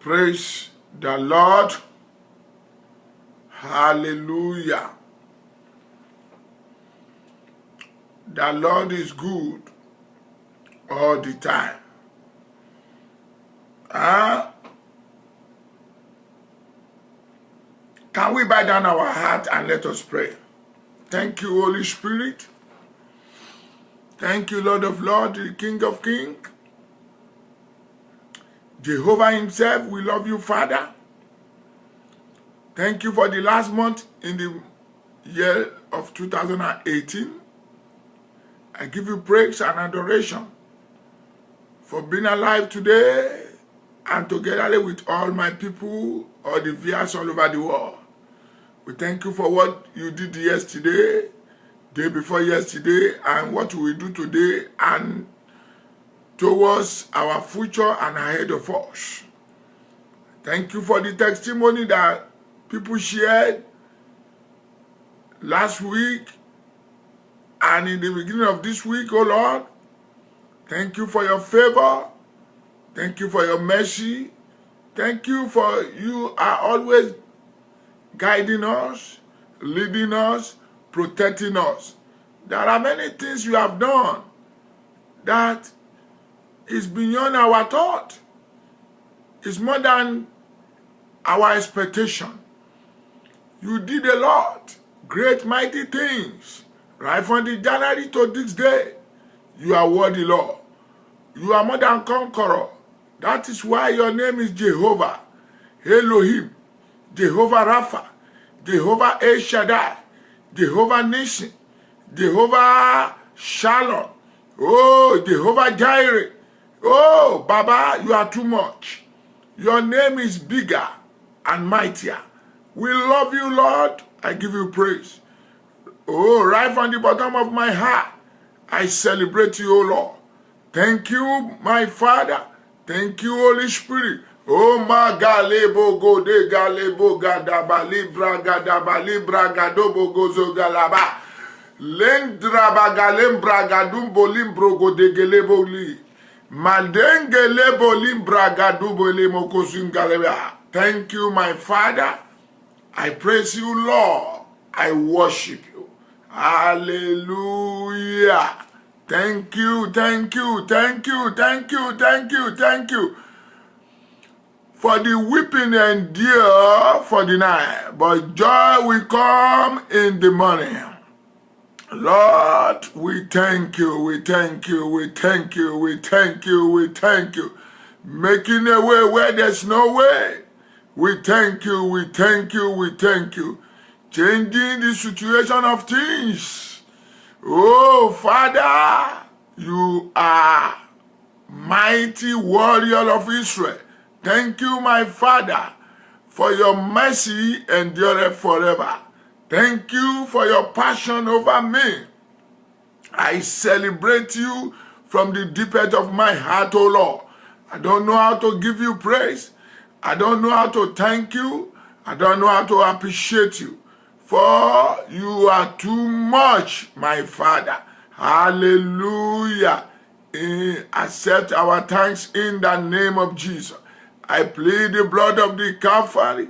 Praise the Lord. Hallelujah. The Lord is good all the time. Can we bow down our heart and let us pray? Thank you, Holy Spirit. Thank you, Lord of Lords, the King of Kings. Jehovah himself, we love you, Father. Thank you for the last month in the year of 2018. I give you praise and adoration for being alive today and together with all my people, all the viewers all over the world. We thank you for what you did yesterday, day before yesterday, and what we will do today and towards our future and ahead of us. Thank you for the testimony that people shared last week and in the beginning of this week, oh Lord. Thank you for your favor. Thank you for your mercy. Thank you for you are always guiding us, leading us, protecting us. There are many things you have done that is beyond our thought. It's more than our expectation. You did a lot, great mighty things. Right from the January to this day, you are worthy, Lord. You are more than conqueror. That is why your name is Jehovah, Elohim, Jehovah Rapha, Jehovah El Shaddai, Jehovah Nissi, Jehovah Shalom, oh, Jehovah Jireh. Oh, Baba, you are too much. Your name is bigger and mightier. We love you, Lord. I give you praise. Oh, right from the bottom of my heart, I celebrate you, oh Lord. Thank you, my Father. Thank you, Holy Spirit. Oh, my galebo go de galebo gadabali bragadabali bragadobo gozo galaba. Lendraba galem bragadum bolim brogo de gelebo li. Madengelebo lim bragadubo limo kosungaleba. Thank you, my Father. I praise you, Lord. I worship you. Hallelujah. Thank you, thank you, thank you, thank you, thank you, thank you. For the weeping endure for the night, but joy will come in the morning. Lord, we thank you, we thank you, we thank you, we thank you, we thank you. Making a way where there's no way. We thank you, we thank you, we thank you. Changing the situation of things. Oh, Father, you are mighty warrior of Israel. Thank you, my Father, for your mercy endureth forever. Thank you for your passion over me. I celebrate you from the deepest of my heart, O Lord. I don't know how to give you praise. I don't know how to thank you. I don't know how to appreciate you. For you are too much, my Father. Hallelujah. Accept our thanks in the name of Jesus. I plead the blood of the Calvary.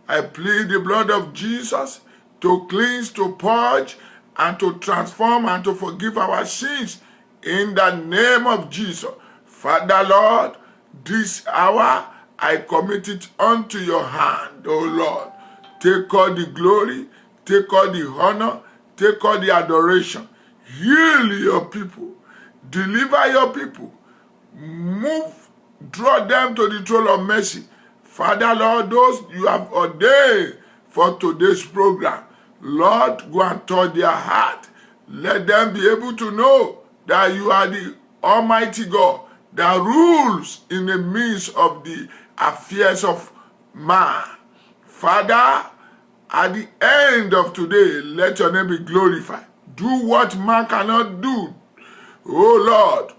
I plead the blood of Jesus to cleanse, to purge, and to transform, and to forgive our sins in the name of Jesus. Father, Lord, this hour I commit it unto your hand, O Lord. Take all the glory, take all the honor, take all the adoration. Heal your people, deliver your people, move, draw them to the throne of mercy. Father, Lord, those you have ordained for today's program, Lord, go and touch their heart. Let them be able to know that you are the Almighty God that rules in the midst of the affairs of man. Father, at the end of today, let your name be glorified. Do what man cannot do. Oh Lord,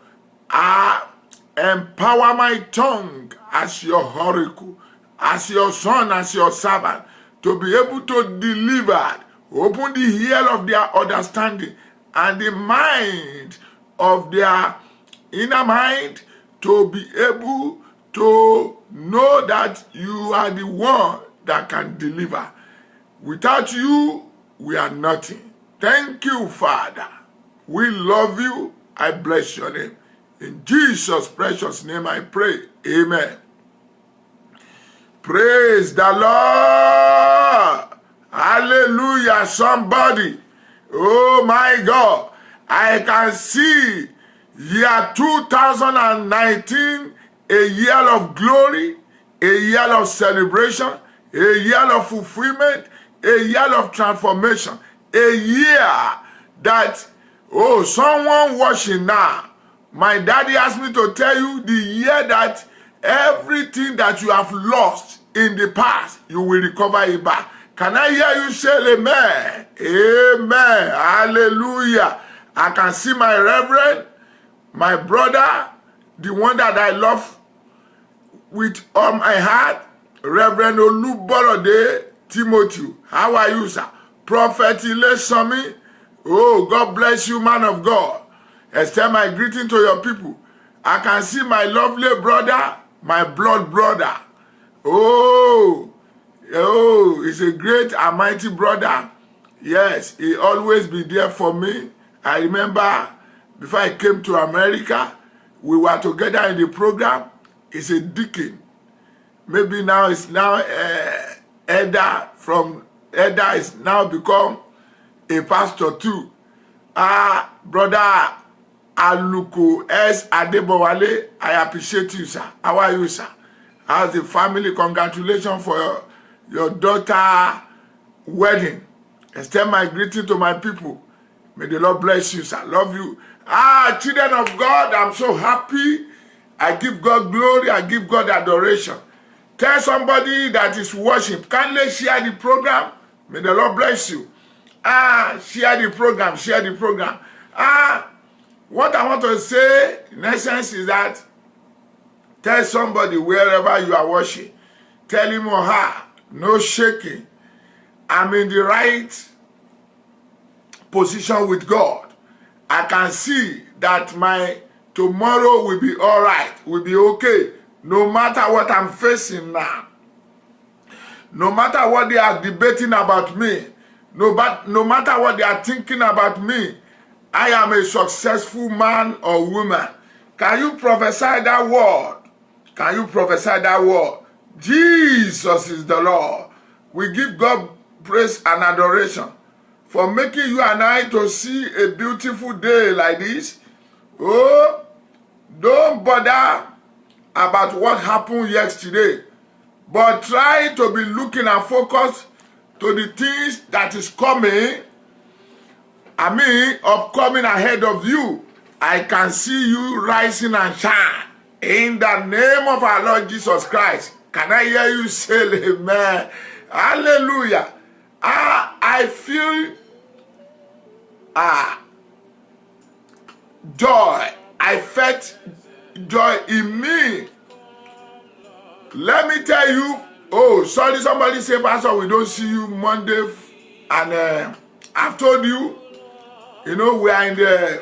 empower my tongue as your oracle, as your son, as your servant, to be able to deliver. Open the ear of their understanding and the mind of their inner mind to be able to know that you are the one that can deliver. Without you, we are nothing. Thank you, Father. We love you. I bless your name. In Jesus' precious name I pray. Amen. Praise the Lord. Hallelujah, somebody. Oh my God. I can see year 2019, a year of glory, a year of celebration, a year of fulfillment, a year of transformation, a year that, oh, someone watching now, my daddy asked me to tell you the year that everything that you have lost in the past, you will recover it back. Can I hear you say amen? Amen. Hallelujah. I can see my reverend, my brother, the one that I love with all my heart, Reverend Oluborode Timothy. How are you, sir? Prophet Ilesami. Oh, God bless you, man of God. Extend my greeting to your people. I can see my lovely brother, my blood brother. Oh, he's a great and mighty brother. Yes, he always be there for me. I remember before I came to America, we were together in the program. He's a deacon. Maybe now it's now elder. From elder is now become a pastor too. Brother Aluko S. Adebowale, I appreciate you, sir. How are you, sir? How's the family? Congratulations for your daughter wedding. Extend my greeting to my people. May the Lord bless you, sir. Love you. Children of God, I'm so happy. I give God glory. I give God adoration. Tell somebody that is watching. Kindly share the program. May the Lord bless you. Share the program. Share the program. What I want to say in essence is that tell somebody wherever you are watching. Tell him or her, no shaking. I'm in the right position with God. I can see that my tomorrow will be all right, will be okay, no matter what I'm facing now. No matter what they are debating about me, no matter what they are thinking about me, I am a successful man or woman. Can you prophesy that word? Can you prophesy that word? Jesus is the Lord. We give God praise and adoration for making you and I to see a beautiful day like this. Oh, don't bother about what happened yesterday, but try to be looking and focused to the things that is coming. Upcoming ahead of you. I can see you rising and shine in the name of our Lord Jesus Christ. Can I hear you say amen? Hallelujah. I feel joy. I felt joy in me. Let me tell you. Oh, sorry, somebody say, Pastor, we don't see you Monday. And I've told you, we are in the,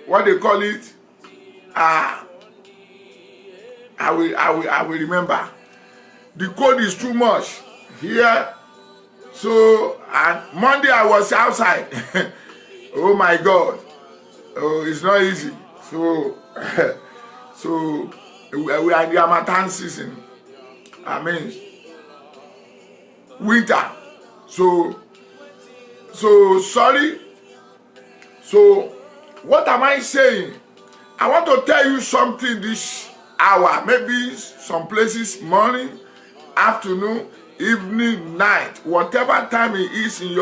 what they call it? I will remember. The code is too much here. So, and Monday I was outside. Oh my God. Oh, it's not easy. So, we are in the Harmattan season. Winter. So sorry. So, what am I saying? I want to tell you something this hour. Maybe some places morning, afternoon, evening, night, whatever time it is in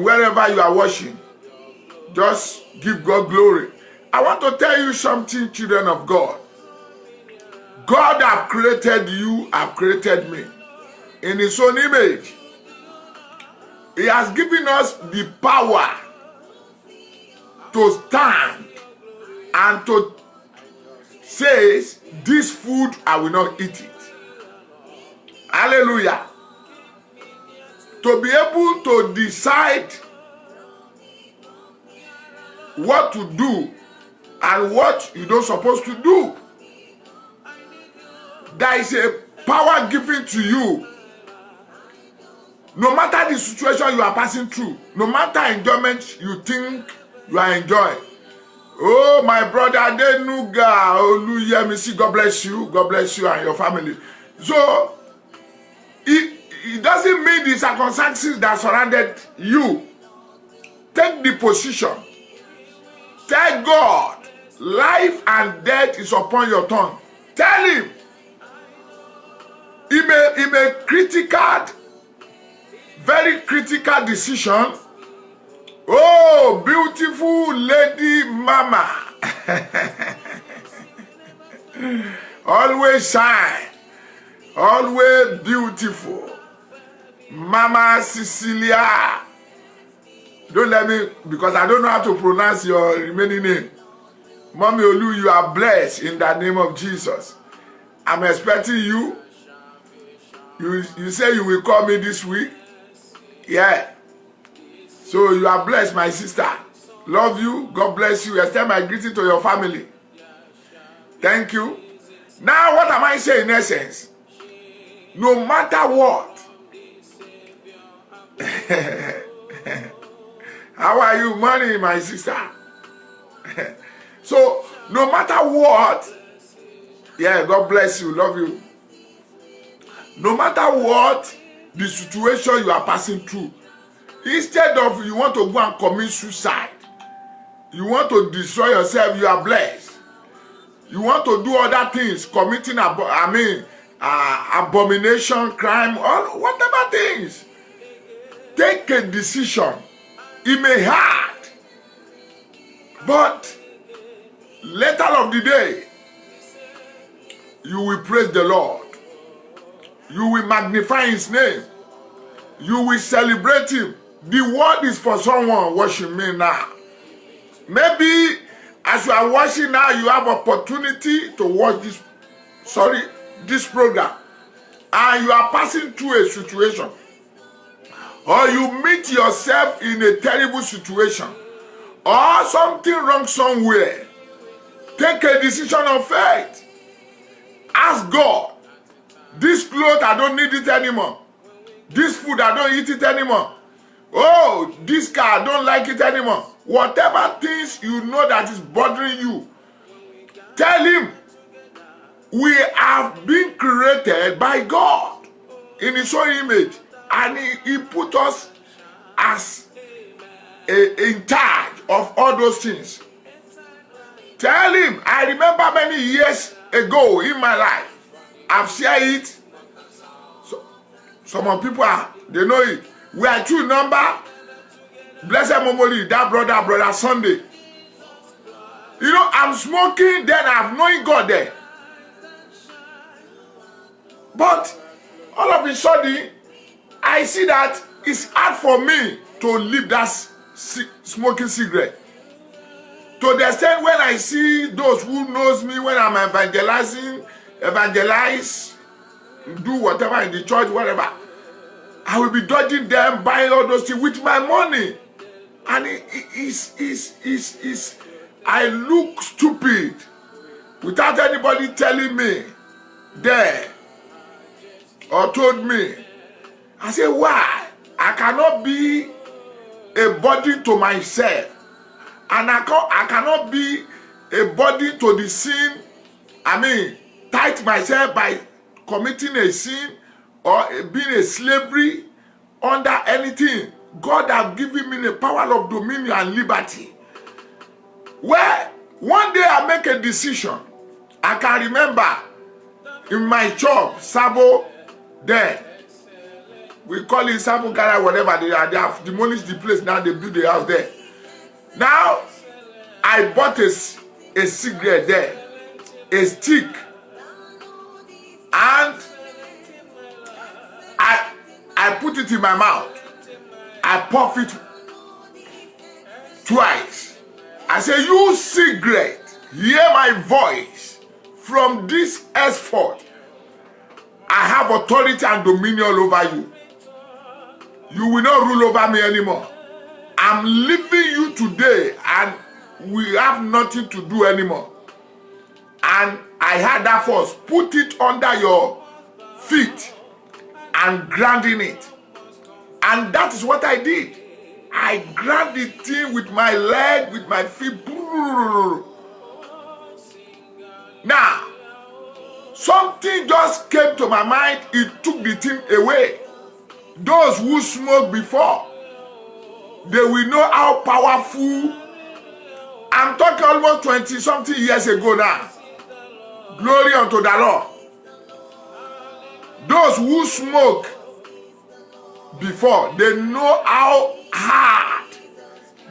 wherever you are watching. Just give God glory. I want to tell you something, children of God. God have created you, have created me in his own image. He has given us the power to stand and to say, this food, I will not eat it. Hallelujah. To be able to decide what to do and what you don't supposed to do. There is a power given to you. No matter the situation you are passing through, no matter enjoyment you think you are enjoying. Oh, my brother Adenuga Oluyemisi, God bless you. God bless you and your family. So, it doesn't mean the circumstances that surrounded you. Take the position. Tell God, life and death is upon your tongue. Tell him. He may critical, very critical decision. Oh, beautiful lady mama. Always shine. Always beautiful. Mama Cecilia. Don't let me, because I don't know how to pronounce your remaining name. Mommy Olu, you are blessed in the name of Jesus. I'm expecting you. You say you will call me this week? Yeah. So you are blessed, my sister. Love you. God bless you. Extend my greeting to your family. Thank you. Now, what am I saying in essence? No matter what. How are you, money, my sister? So, no matter what, yeah, God bless you. Love you. No matter what the situation you are passing through, instead of you want to go and commit suicide, you want to destroy yourself, you are blessed. You want to do other things, committing abomination, crime, or whatever things. Take a decision. It may hurt, but later of the day, you will praise the Lord. You will magnify his name. You will celebrate him. The word is for someone watching me now. Maybe as you are watching now, you have opportunity to watch this program, and you are passing through a situation, or you meet yourself in a terrible situation, or something wrong somewhere. Take a decision of faith. Ask God, this clothes, I don't need it anymore. This food, I don't eat it anymore. Oh, this car, I don't like it anymore. Whatever things you know that is bothering you, tell him, we have been created by God in his own image, and he put us as in charge of all those things. Tell him, I remember many years ago in my life, I've shared it. So, some people they know it. We are two number. Blessed Momoli, that brother Sunday. You know, I'm smoking, then I'm knowing God there. But all of a sudden, I see that it's hard for me to leave that smoking cigarette. To the extent when I see those who knows me, when I'm evangelize, do whatever in the church, whatever, I will be dodging them, buying all those things with my money. And I look stupid without anybody telling me there or told me. I say, why? I cannot be a burden to myself. And I cannot be a burden to the sin. Tight myself by committing a sin or being a slavery under anything. God has given me the power of dominion and liberty. Where one day I make a decision. I can remember in my shop, Sabo, there. We call it Sabo Gara, whatever they are. They have demolished the place. Now they build the house there. Now, I bought a cigarette there, a stick, and I put it in my mouth. I puff it twice. I say, you cigarette, hear my voice. From this henceforth, I have authority and dominion over you. You will not rule over me anymore. I'm leaving you today, and we have nothing to do anymore. And I had that force, put it under your feet and grounding it. And that is what I did. I grabbed the thing with my leg, with my feet. Now, something just came to my mind. It took the thing away. Those who smoked before, they will know how powerful. I'm talking almost 20-something years ago now. Glory unto the Lord. Those who smoke before, they know how hard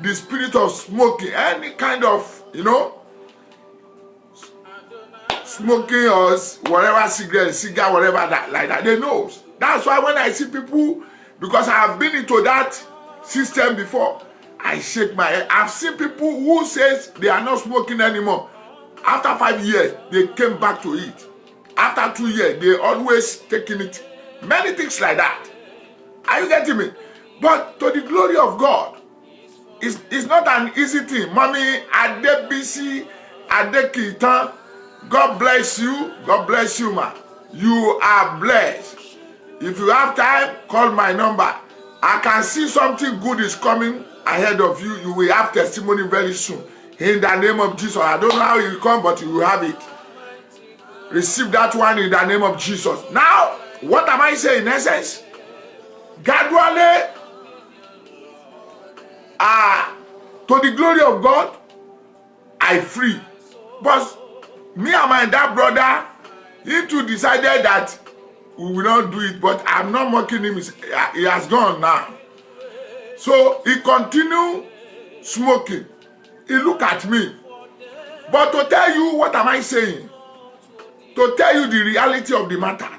the spirit of smoking, any kind of, smoking or whatever, cigar, whatever, that like that, they know. That's why when I see people, because I have been into that system before, I shake my head. I've seen people who says they are not smoking anymore. After 5 years, they came back to it. After 2 years, they always taking it. Many things like that. Are you getting me? But to the glory of God, it's not an easy thing. Mommy, Adebisi, Adekitan, God bless you. God bless you, ma. You are blessed. If you have time, call my number. I can see something good is coming ahead of you. You will have testimony very soon. In the name of Jesus. I don't know how it will come, but you will have it. Receive that one in the name of Jesus. Now, what am I saying in essence? Gradually, to the glory of God, I free. But me and my dad brother, he too decided that we will not do it. But I'm not mocking him. He has gone now. So he continued smoking. He looked at me. But to tell you, what am I saying? To tell you the reality of the matter.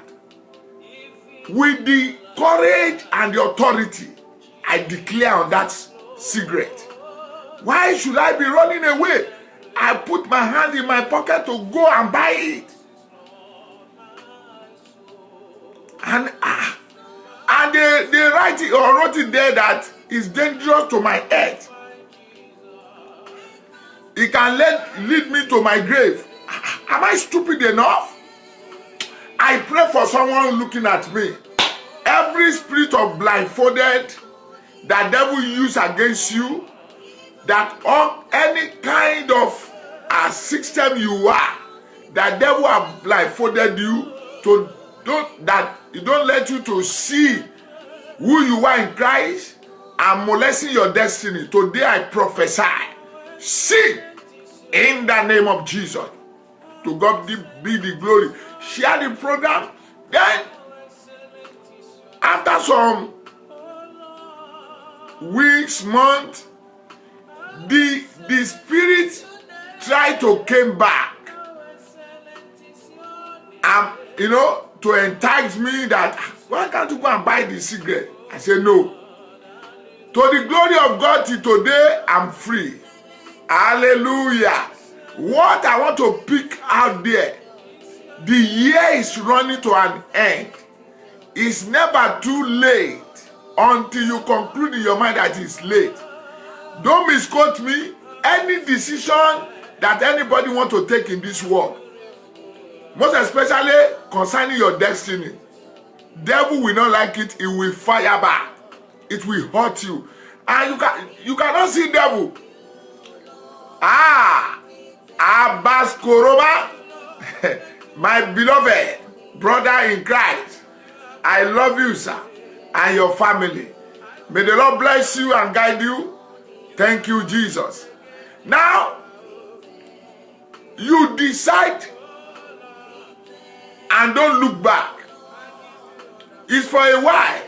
With the courage and the authority I declare on that cigarette. Why should I be running away? I put my hand in my pocket to go and buy it. And they write it or wrote it there that it's dangerous to my head. It can lead me to my grave. Am I stupid enough? I pray for someone looking at me. Every spirit of blindfolded that devil use against you, that any kind of system you are, that devil have blindfolded you to don't let you to see who you are in Christ and molesting your destiny. Today I prophesy. See in the name of Jesus. To God be the glory. Share the program. Then, after some weeks, months, the spirit tried to come back. To entice me that, why can't you go and buy the cigarette? I said, no. To the glory of God, till today, I'm free. Hallelujah. What I want to pick out there, the year is running to an end. It's never too late until you conclude in your mind that it's late. Don't misquote me. Any decision that anybody want to take in this world, most especially concerning your destiny, devil will not like it. It will fire back. It will hurt you. And you cannot see devil. Abbas Koroba, my beloved brother in Christ, I love you, sir, and your family. May the Lord bless you and guide you. Thank you, Jesus. Now, you decide and don't look back. It's for a while.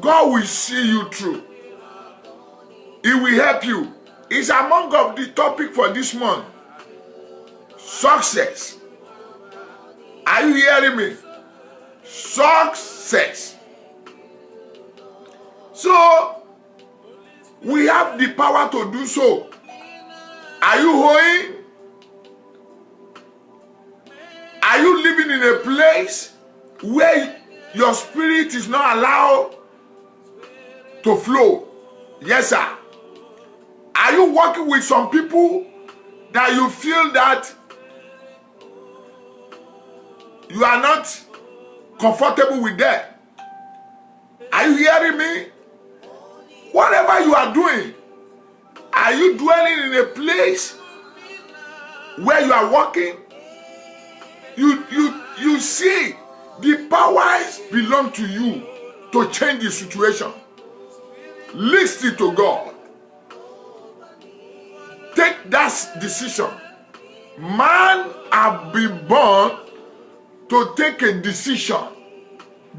God will see you through. He will help you. It's among of the topic for this month. Success. Are you hearing me? Success. So, we have the power to do so. Are you hoeing? Are you living in a place where your spirit is not allowed to flow? Yes, sir. Are you working with some people that you feel that you are not comfortable with them? Are you hearing me? Whatever you are doing, are you dwelling in a place where you are working? You see, the powers belong to you to change the situation. Listen to God. Take that decision. Man have been born to take a decision.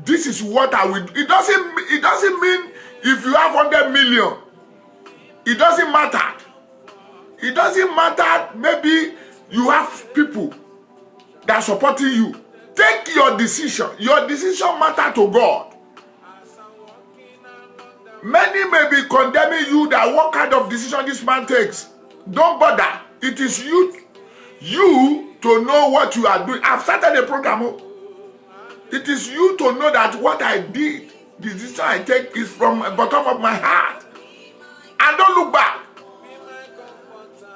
This is what I will do. It doesn't mean if you have 100 million. It doesn't matter. It doesn't matter. Maybe you have people that are supporting you. Take your decision. Your decision matters to God. Many may be condemning you that what kind of decision this man takes. Don't bother. It is you to know what you are doing. I've started a program. It is you to know that what I did, the decision I take is from the bottom of my heart. And don't look back.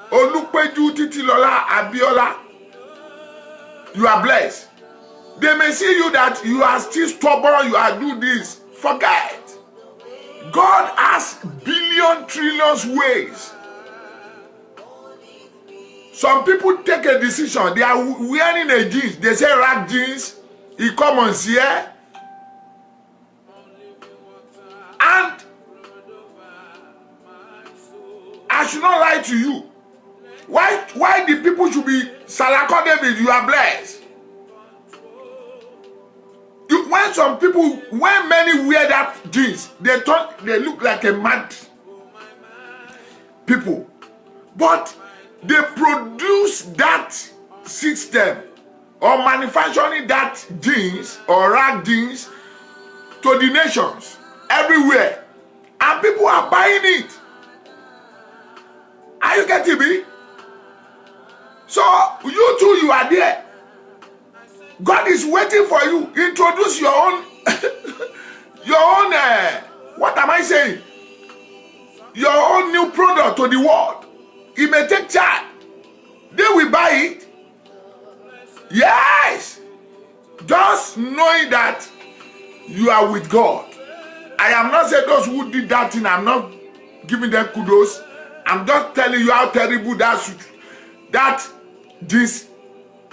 Olukpeju Titilola Abiola, you are blessed. They may see you that you are still stubborn, you are doing this. Forget. God has billion, trillions ways. Some people take a decision. They are wearing a jeans. They say rag jeans. He come on here. And I should not lie to you. Why the people should be Salako David? You are blessed. When many wear that jeans, they look like a mad people. But they produce that system or manufacturing that jeans or rag jeans to the nations everywhere. And people are buying it. Are you getting me? So you too, you are there. God is waiting for you. Introduce your own, what am I saying? Your own new product to the world. It may take time. They will buy it. Yes. Just knowing that you are with God. I am not saying those who did that thing, I'm not giving them kudos. I'm just telling you how terrible that this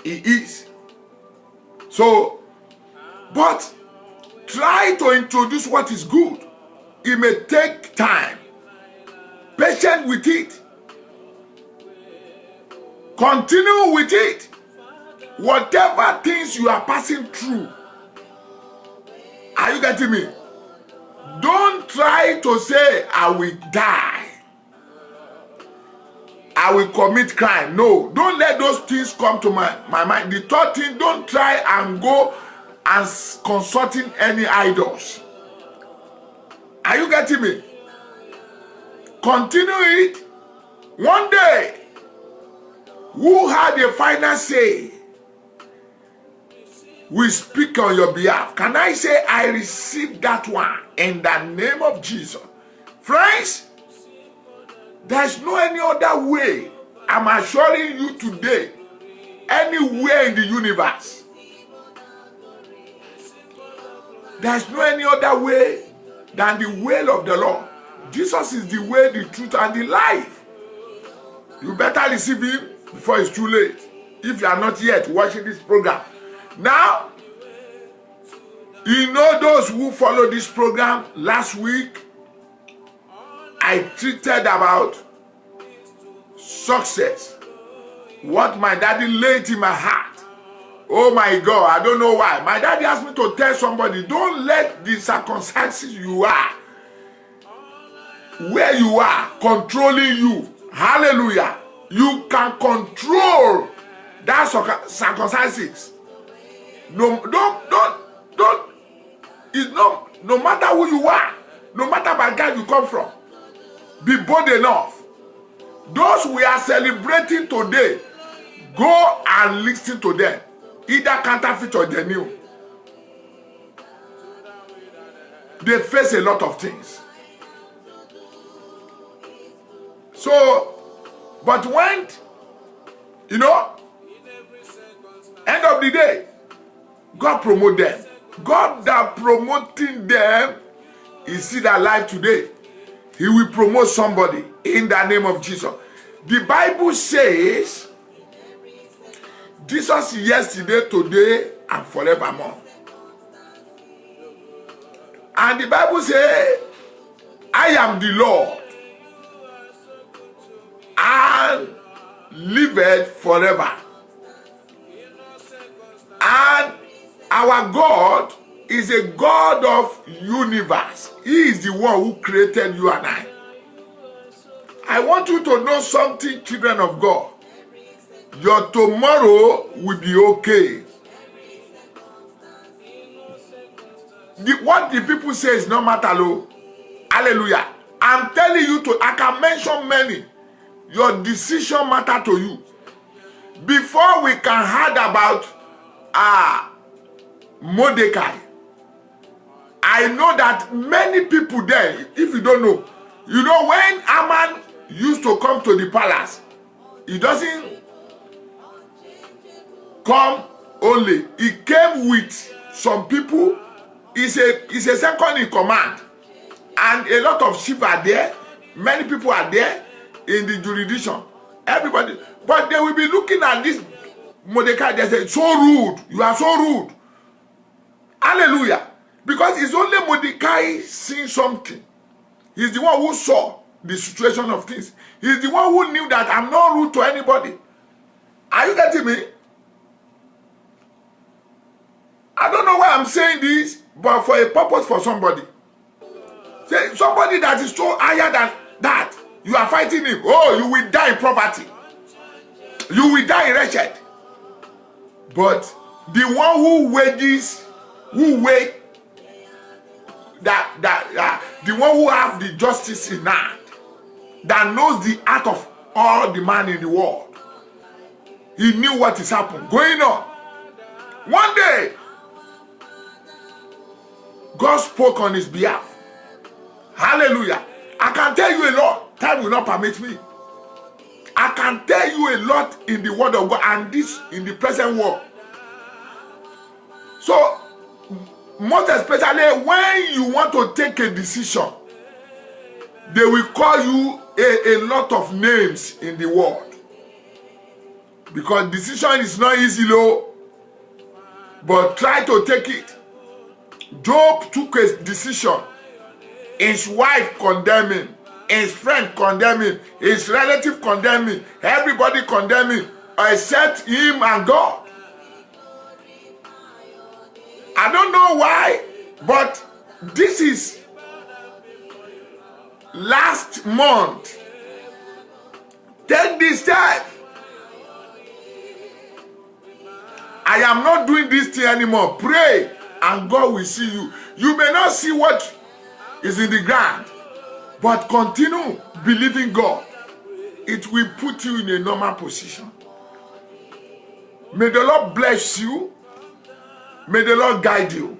is. So, but try to introduce what is good. It may take time. Patient with it. Continue with it. Whatever things you are passing through. Are you getting me? Don't try to say, I will die. I will commit crime. No, don't let those things come to my mind. The third thing, don't try and go and consulting any idols. Are you getting me? Continue it. One day, who had a final say will speak on your behalf. Can I say I received that one in the name of Jesus? Friends, there's no any other way. I'm assuring you today, anywhere in the universe, there's no any other way than the way of the Lord. Jesus is the way, the truth, and the life. You better receive him before it's too late. If you are not yet watching this program. Now, you know those who follow this program last week, I treated about success. What my daddy laid in my heart. Oh my God, I don't know why. My daddy asked me to tell somebody, don't let the circumstances you are, where you are, controlling you. Hallelujah. You can control that circumstances. No matter who you are, no matter by God you come from, be bold enough. Those we are celebrating today, go and listen to them. Either counterfeit or genuine. They face a lot of things. So, but when, you know, end of the day, God promote them. God that promoting them is still alive today. He will promote somebody in the name of Jesus. The Bible says, Jesus yesterday, today, and forevermore. And the Bible says, I am the Lord, and liveth forever. And our God is a God of universe. He is the one who created you and I. I want you to know something, children of God. Your tomorrow will be okay. What the people say is not matter, Lord. Hallelujah. I'm telling you I can mention many. Your decision matter to you. Before we can heard about Mordecai, I know that many people there, if you don't know, you know when Haman used to come to the palace, he doesn't come only. He came with some people. He's a second in command. And a lot of sheep are there. Many people are there in the jurisdiction. Everybody. But they will be looking at this Mordecai. They say, so rude. You are so rude. Hallelujah. Because it's only Mordecai seeing something. He's the one who saw the situation of things. He's the one who knew that I'm not rude to anybody. Are you getting me? I don't know why I'm saying this, but for a purpose for somebody. Say somebody that is so higher than that, you are fighting him. Oh, you will die in poverty. You will die in wretched. But the one who wages, the one who has the justice in hand, that knows the heart of all the man in the world, he knew what is happening, going on. One day, God spoke on his behalf. Hallelujah. I can tell you a lot. Time will not permit me. I can tell you a lot in the word of God and this in the present world. So, most especially when you want to take a decision, they will call you a lot of names in the world. Because decision is not easy, though. But try to take it. Job took a decision. His wife condemning, his friend condemning, his relative condemning, everybody condemning, except him and God. I don't know why, but this is last month. Take this time. I am not doing this thing anymore. Pray and God will see you. You may not see what is in the ground, but continue believing God. It will put you in a normal position. May the Lord bless you. May the Lord guide you.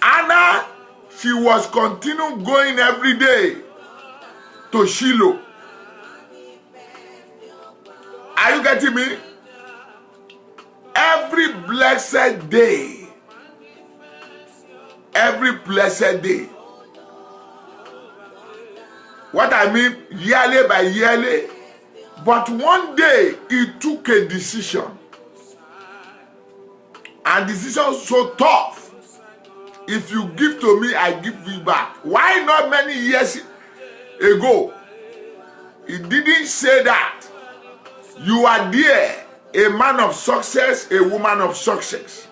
Anna, she was continuing going every day to Shiloh. Are you getting me? Every blessed day. Every blessed day. What I mean, yearly by yearly. But one day, he took a decision. And decision so tough. If you give to me, I give you back. Why not many years ago? He didn't say that. You are there, a man of success, a woman of success.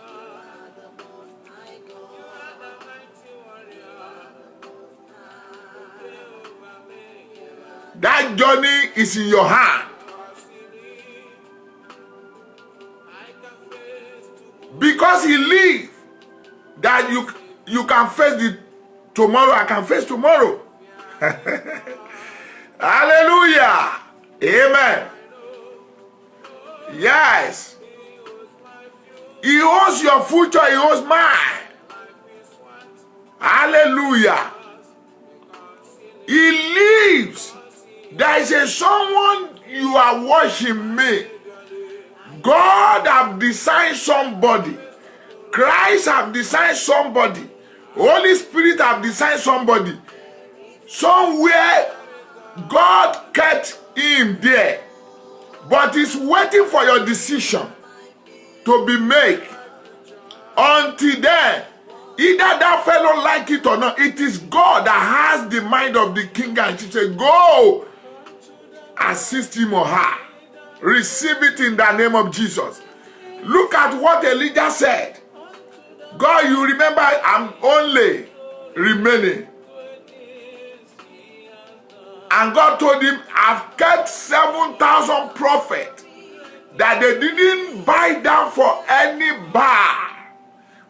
That journey is in your hand. Because he lives, that you can face the tomorrow, I can face tomorrow. Hallelujah. Amen. Yes. He owns your future, he owns mine. Hallelujah. He lives There is a someone you are watching me. God have designed somebody. Christ have designed somebody. Holy Spirit have designed somebody. Somewhere God kept him there. But he's waiting for your decision to be made. Until then, either that fellow like it or not, it is God that has the mind of the king, and she said, go assist him or her. Receive it in the name of Jesus. Look at what Elijah said. God, you remember, I'm only remaining. And God told him, I've kept 7,000 prophets that they didn't buy down for any bar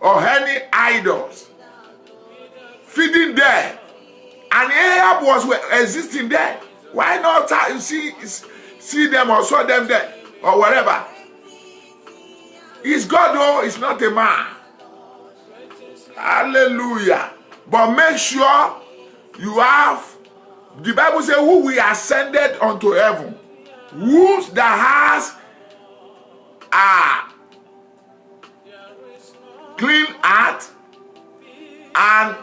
or any idols. Feeding there. And Ahab was existing there. Why not see them or saw them there or whatever? He's God, though, he's not a man. Hallelujah. But make sure you have, the Bible says, who we ascended unto heaven, who that has a clean heart and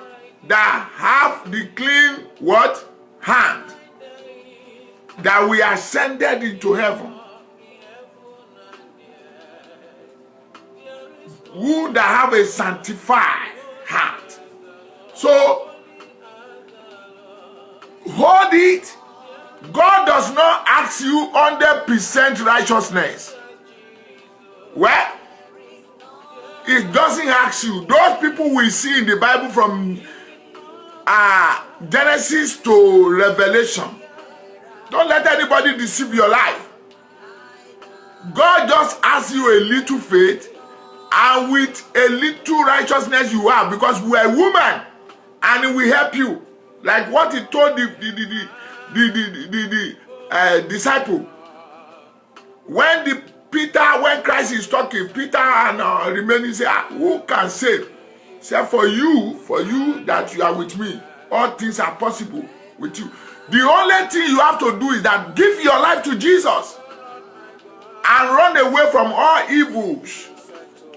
that have the clean what? Hand. That we ascended into heaven. Who that have a sanctified heart. So, hold it. God does not ask you 100% righteousness. Well, it doesn't ask you. Those people we see in the Bible from Genesis to Revelation. Don't let anybody deceive your life. God just asks you a little faith, and with a little righteousness you have, because we are a woman and it will help you. Like what he told the disciple. When Christ is talking, Peter and remaining say, who can save? Say, for you that you are with me, all things are possible with you. The only thing you have to do is that give your life to Jesus and run away from all evils.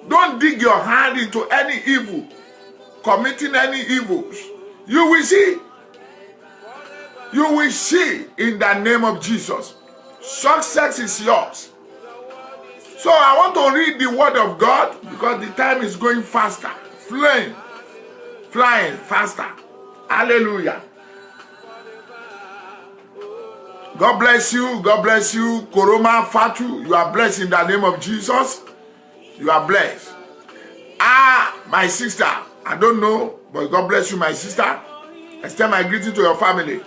Don't dig your hand into any evil, committing any evils. You will see. You will see in the name of Jesus. Success is yours. So I want to read the word of God because the time is going faster. Flying faster. Hallelujah. God bless you. God bless you. Koroma Fatu, you are blessed in the name of Jesus. You are blessed. My sister, I don't know, but God bless you, my sister. Extend my greeting to your family.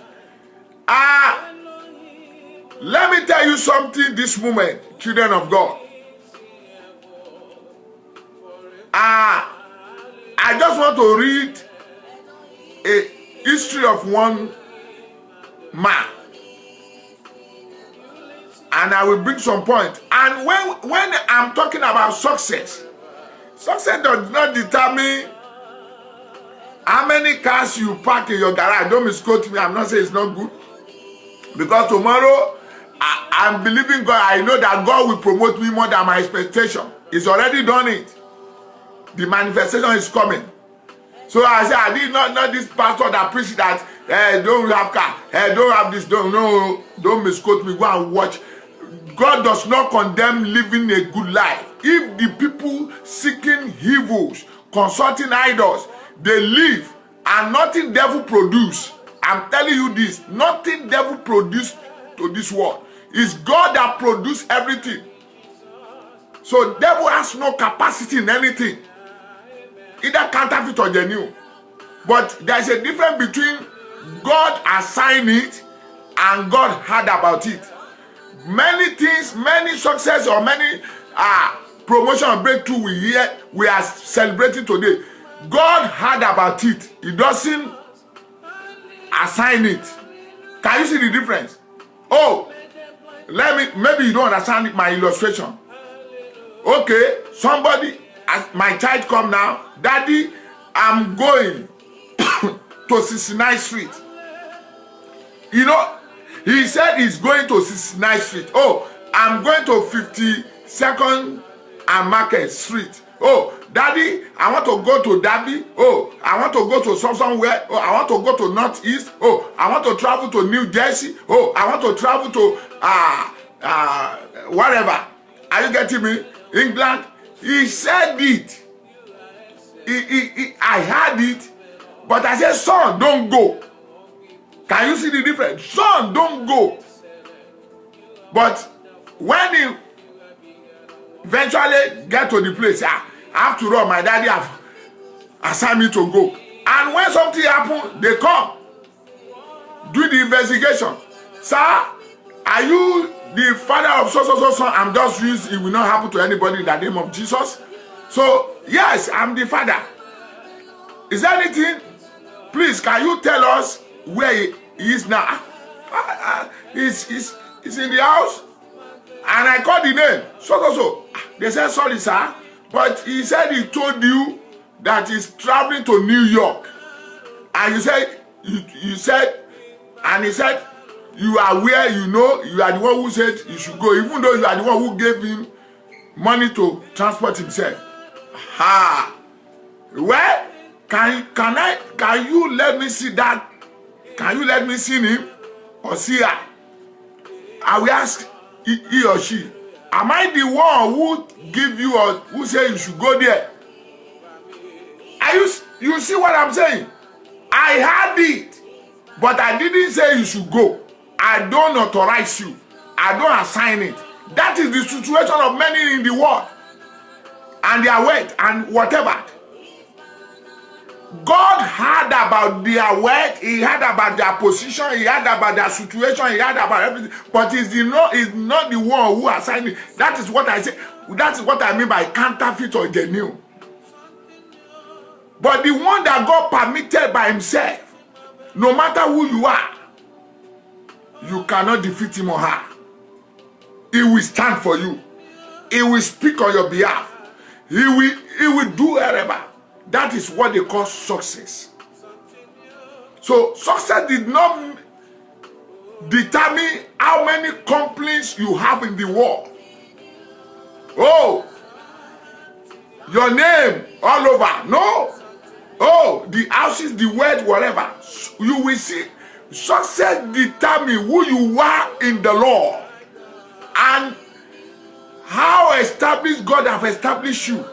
Let me tell you something this moment, children of God. I just want to read a history of one man. And I will bring some point. And when I'm talking about success does not determine how many cars you park in your garage. Don't misquote me. I'm not saying it's not good. Because tomorrow, I'm believing God. I know that God will promote me more than my expectation. He's already done it. The manifestation is coming. So I said, I did not this pastor that preached that, don't have car, don't have this, don't misquote me. Go and watch. God does not condemn living a good life. If the people seeking evils, consulting idols, they live and nothing devil produce. I'm telling you this, nothing devil produced to this world. It's God that produced everything. So devil has no capacity in anything. Either counterfeit or genuine. But there's a difference between God assigned it and God heard about it. Many things, many success or many promotion or breakthrough we are celebrating today. God heard about it. He doesn't assign it. Can you see the difference? Oh, maybe you don't understand my illustration. Okay, somebody, as my child come now, Daddy, I'm going to 69th Street. You know, He said he's going to 69th Street. Oh, I'm going to 52nd and Market Street. Oh, Daddy, I want to go to Derby. Oh, I want to go to somewhere. Oh, I want to go to Northeast. Oh, I want to travel to New Jersey. Oh, I want to travel to whatever. Are you getting me? England. He said it. I heard it, but I said, son, don't go. Can you see the difference? Son, don't go. But when he eventually get to the place, after all, my daddy have assigned me to go. And when something happen, they come, do the investigation. Sir, are you the father of so? I'm just used, it will not happen to anybody in the name of Jesus. So, yes, I'm the father. Is there anything? Please, can you tell us where he is now? He's in the house. And I called the name. So. They said, sorry, sir. But he said he told you that he's traveling to New York. And you said, you said, and he said, you are where you know, you are the one who said you should go, even though you are the one who gave him money to transport himself. Well, can you let me see that? Can you let me see him or see her? I will ask he or she, am I the one who give you or who say you should go there? You see what I'm saying? I heard it, but I didn't say you should go. I don't authorize you. I don't assign it. That is the situation of many in the world. And their weight and whatever. God heard about their weight, he heard about their position, he heard about their situation, he heard about everything. But he's not the one who assigned it. That is what I say. That is what I mean by counterfeit or genuine. But the one that God permitted by himself, no matter who you are, you cannot defeat him or her. He will stand for you. He will speak on your behalf. He will do whatever. That is what they call success. So success did not determine how many companies you have in the world. Oh, your name all over. No. Oh, the houses, the wealth, whatever. You will see. Success determines who you are in the Lord and how established God have established you.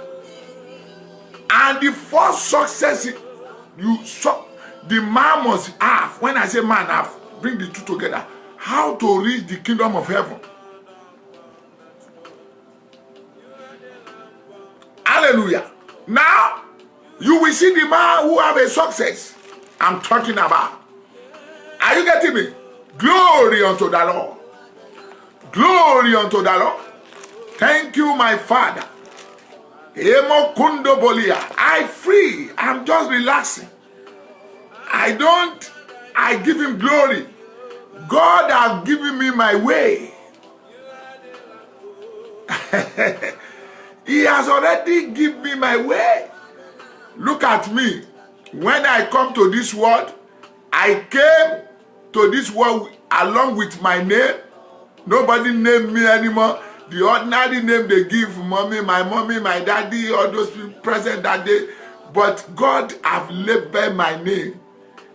And the first success the man must have, when I say man, have, bring the two together, how to reach the kingdom of heaven. Hallelujah. Now, you will see the man who have a success I'm talking about. Are you getting me? Glory unto the Lord. Glory unto the Lord. Thank you, my Father. I free. I'm just relaxing. I give him glory. God has given me my way. He has already given me my way. Look at me. When I come to this world, I came to this world along with my name. Nobody named me anymore. The ordinary name they give mommy, my daddy, all those people present that day. But God have labeled my name.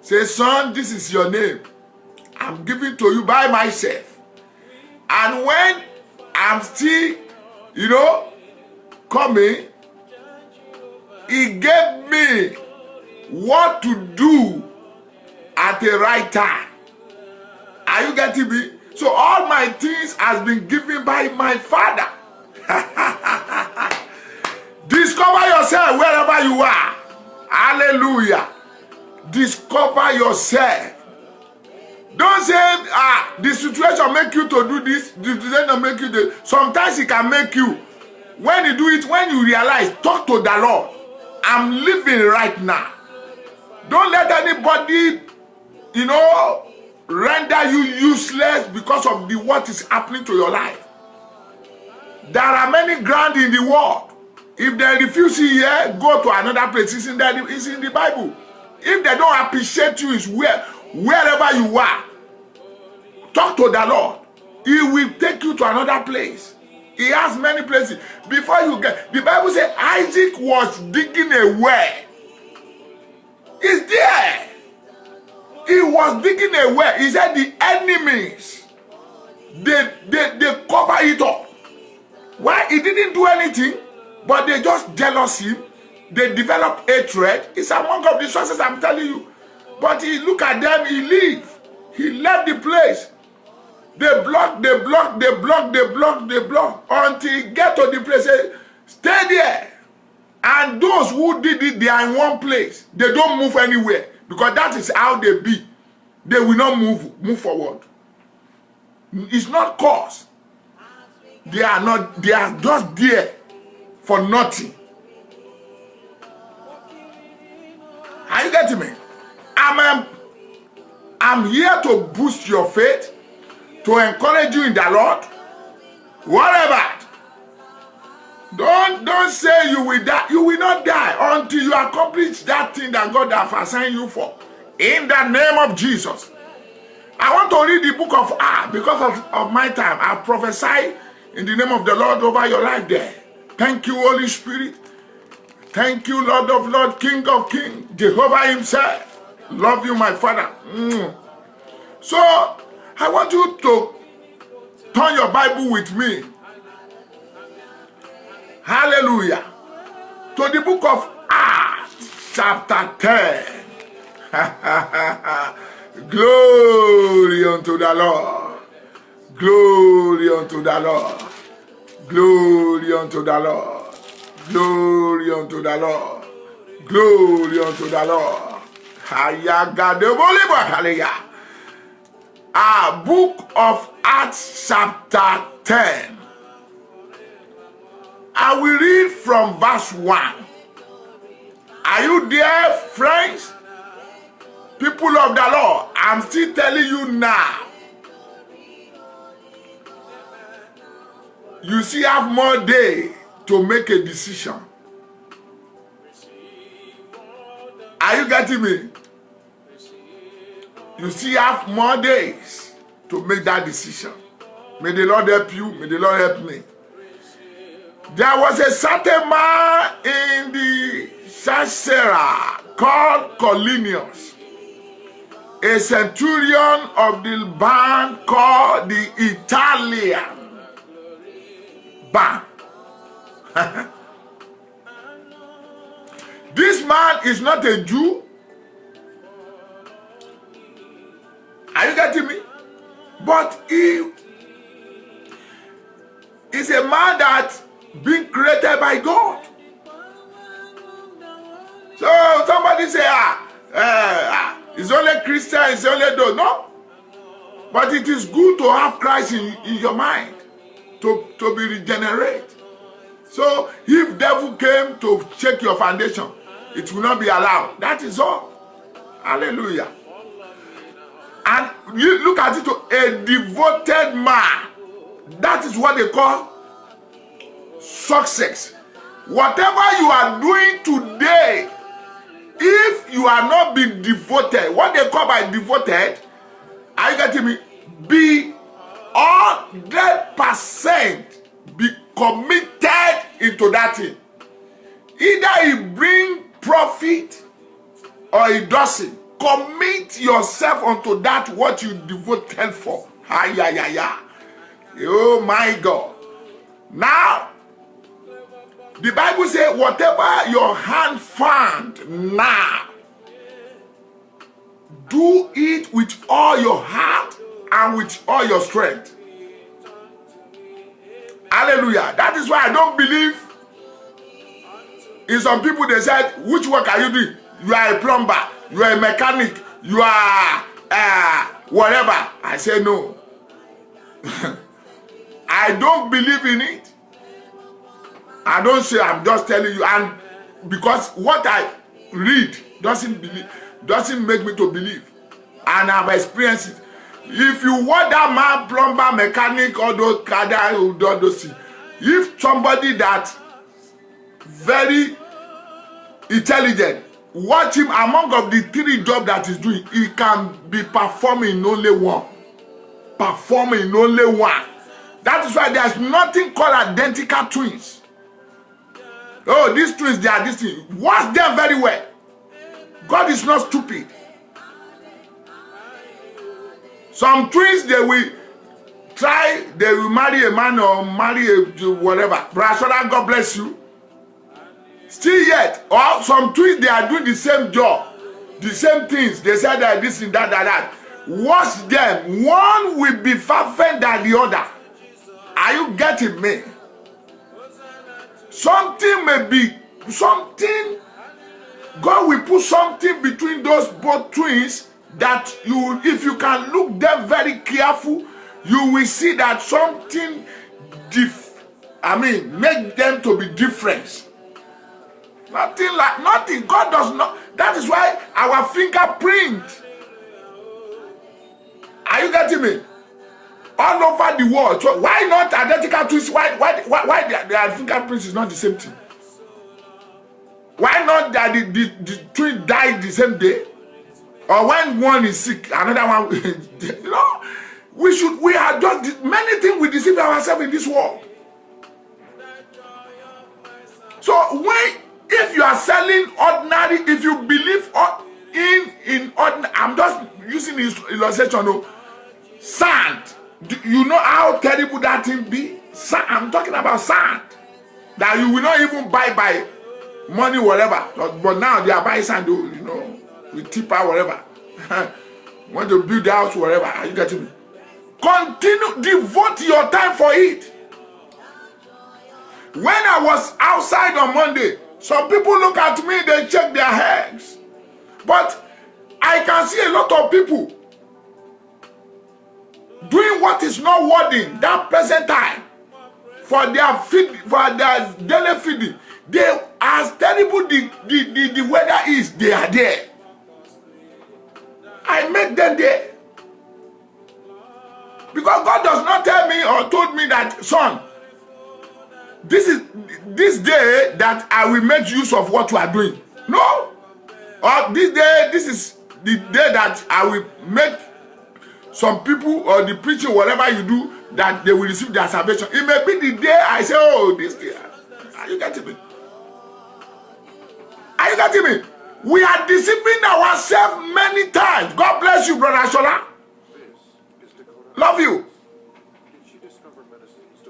Say, son, this is your name. I'm giving to you by myself. And when I'm still, coming, he gave me what to do at the right time. Are you getting me? So all my things has been given by my Father. Discover yourself wherever you are. Hallelujah. Discover yourself. Don't say, the situation make you to do this, the situation make you do. Sometimes it can make you. When you do it, when you realize, talk to the Lord. I'm living right now. Don't let anybody, render you useless because of what is happening to your life. There are many ground in the world. If they refuse you here, go to another place. It's in the Bible. If they don't appreciate you, it's wherever you are. talk to the Lord. He will take you to another place. He has many places. Before you get, the Bible says Isaac was digging a well. It's there. He was digging a well. He said the enemies, they cover it up. Why? He didn't do anything, but they just jealous him. They develop hatred. It's among of the sources I'm telling you. But he look at them, he leave. He left the place. They block until he get to the place. Say, stay there. And those who did it, they are in one place. They don't move anywhere. Because that is how they be. They will not move forward. It's not cause. They are just there for nothing. Are you getting me? I'm here to boost your faith, to encourage you in the Lord. Whatever. Don't say you will die. You will not die until you accomplish that thing that God has assigned you for. In the name of Jesus. I want to read the book of Acts because of my time. I prophesy in the name of the Lord over your life there. Thank you, Holy Spirit. Thank you, Lord of Lords, King of Kings, Jehovah himself. Love you, my Father. So, I want you to turn your Bible with me. Hallelujah. To the book of Acts, chapter 10. Glory unto the Lord. Glory unto the Lord. Glory unto the Lord. Glory unto the Lord. Glory unto the Lord. Book of Acts chapter 10. I will read from verse 1. Are you there, friends? People of the Lord, I'm still telling you now. You still have more day to make a decision. Are you getting me? You still have more days to make that decision. May the Lord help you. May the Lord help me. There was a certain man in the Caesarea called Cornelius, a centurion of the band called the Italian band. This man is not a Jew. Are you getting me? But he is a man that been created by God. So somebody say, it's only Christian, it's only those. No. But it is good to have Christ in your mind, to be regenerate. So if devil came to check your foundation, it will not be allowed. That is all. Hallelujah. And you look at it, a devoted man. That is what they call success. Whatever you are doing today, if you are not being devoted, what they call by devoted, are you getting me? Be 100% be committed into that thing. Either it bring profit or it doesn't. Commit yourself unto that what you devoted for. Oh my God. Now, the Bible says, whatever your hand found now, do it with all your heart and with all your strength. Hallelujah. That is why I don't believe in some people. They said, which work are you doing? You are a plumber, you are a mechanic, you are whatever. I say no. I don't believe in it. I don't say, I'm just telling you. And because what I read doesn't make me to believe. And I've experienced it. If you want that man, plumber, mechanic, all those things, if somebody that very intelligent, watch him among of the 3 jobs that he's doing, he can be performing only one. perform in only one. That is why there's nothing called identical twins. Oh, these twins, they are this thing. Watch them very well. God is not stupid. Some twins, they will marry a man or marry a whatever. Brother, God bless you. Still yet, or some twins, they are doing the same job, the same things. They say that this and that. Watch them. One will be fervent than the other. Are you getting me? Something may be something. God will put something between those both twins that you, if you can look them very careful, you will see that something make them to be different. Nothing. God does not. That is why our fingerprint. Are you getting me? All over the world. So why not identical twins? Why their fingerprints is not the same thing? Why not that the twin died the same day? Or when one is sick, another one, you know, we are just many things we deceive ourselves in this world. So if you are selling ordinary, if you believe in ordinary, I'm just using this illustration, sand. You know how terrible that thing be? Sand, I'm talking about sand. That you will not even buy by money, whatever. But now they are buying sand, with tipper, whatever. Want to build the house, whatever. Are you getting me? Continue, devote your time for it. When I was outside on Monday, some people look at me, they shake their heads. But I can see a lot of people doing what is not worthy that present time for their feed, for their daily feeding. They, as terrible the weather is, they are there. I make them there. Because God does not tell me or told me that, son, this is this day that I will make use of what you are doing. No. Or this day, this is the day that I will make some people or the preaching, whatever you do, that they will receive their salvation. It may be the day I say, oh, this day. Are you getting me? Are you getting me? We are deceiving ourselves many times. God bless you, Brother Shola. Love you.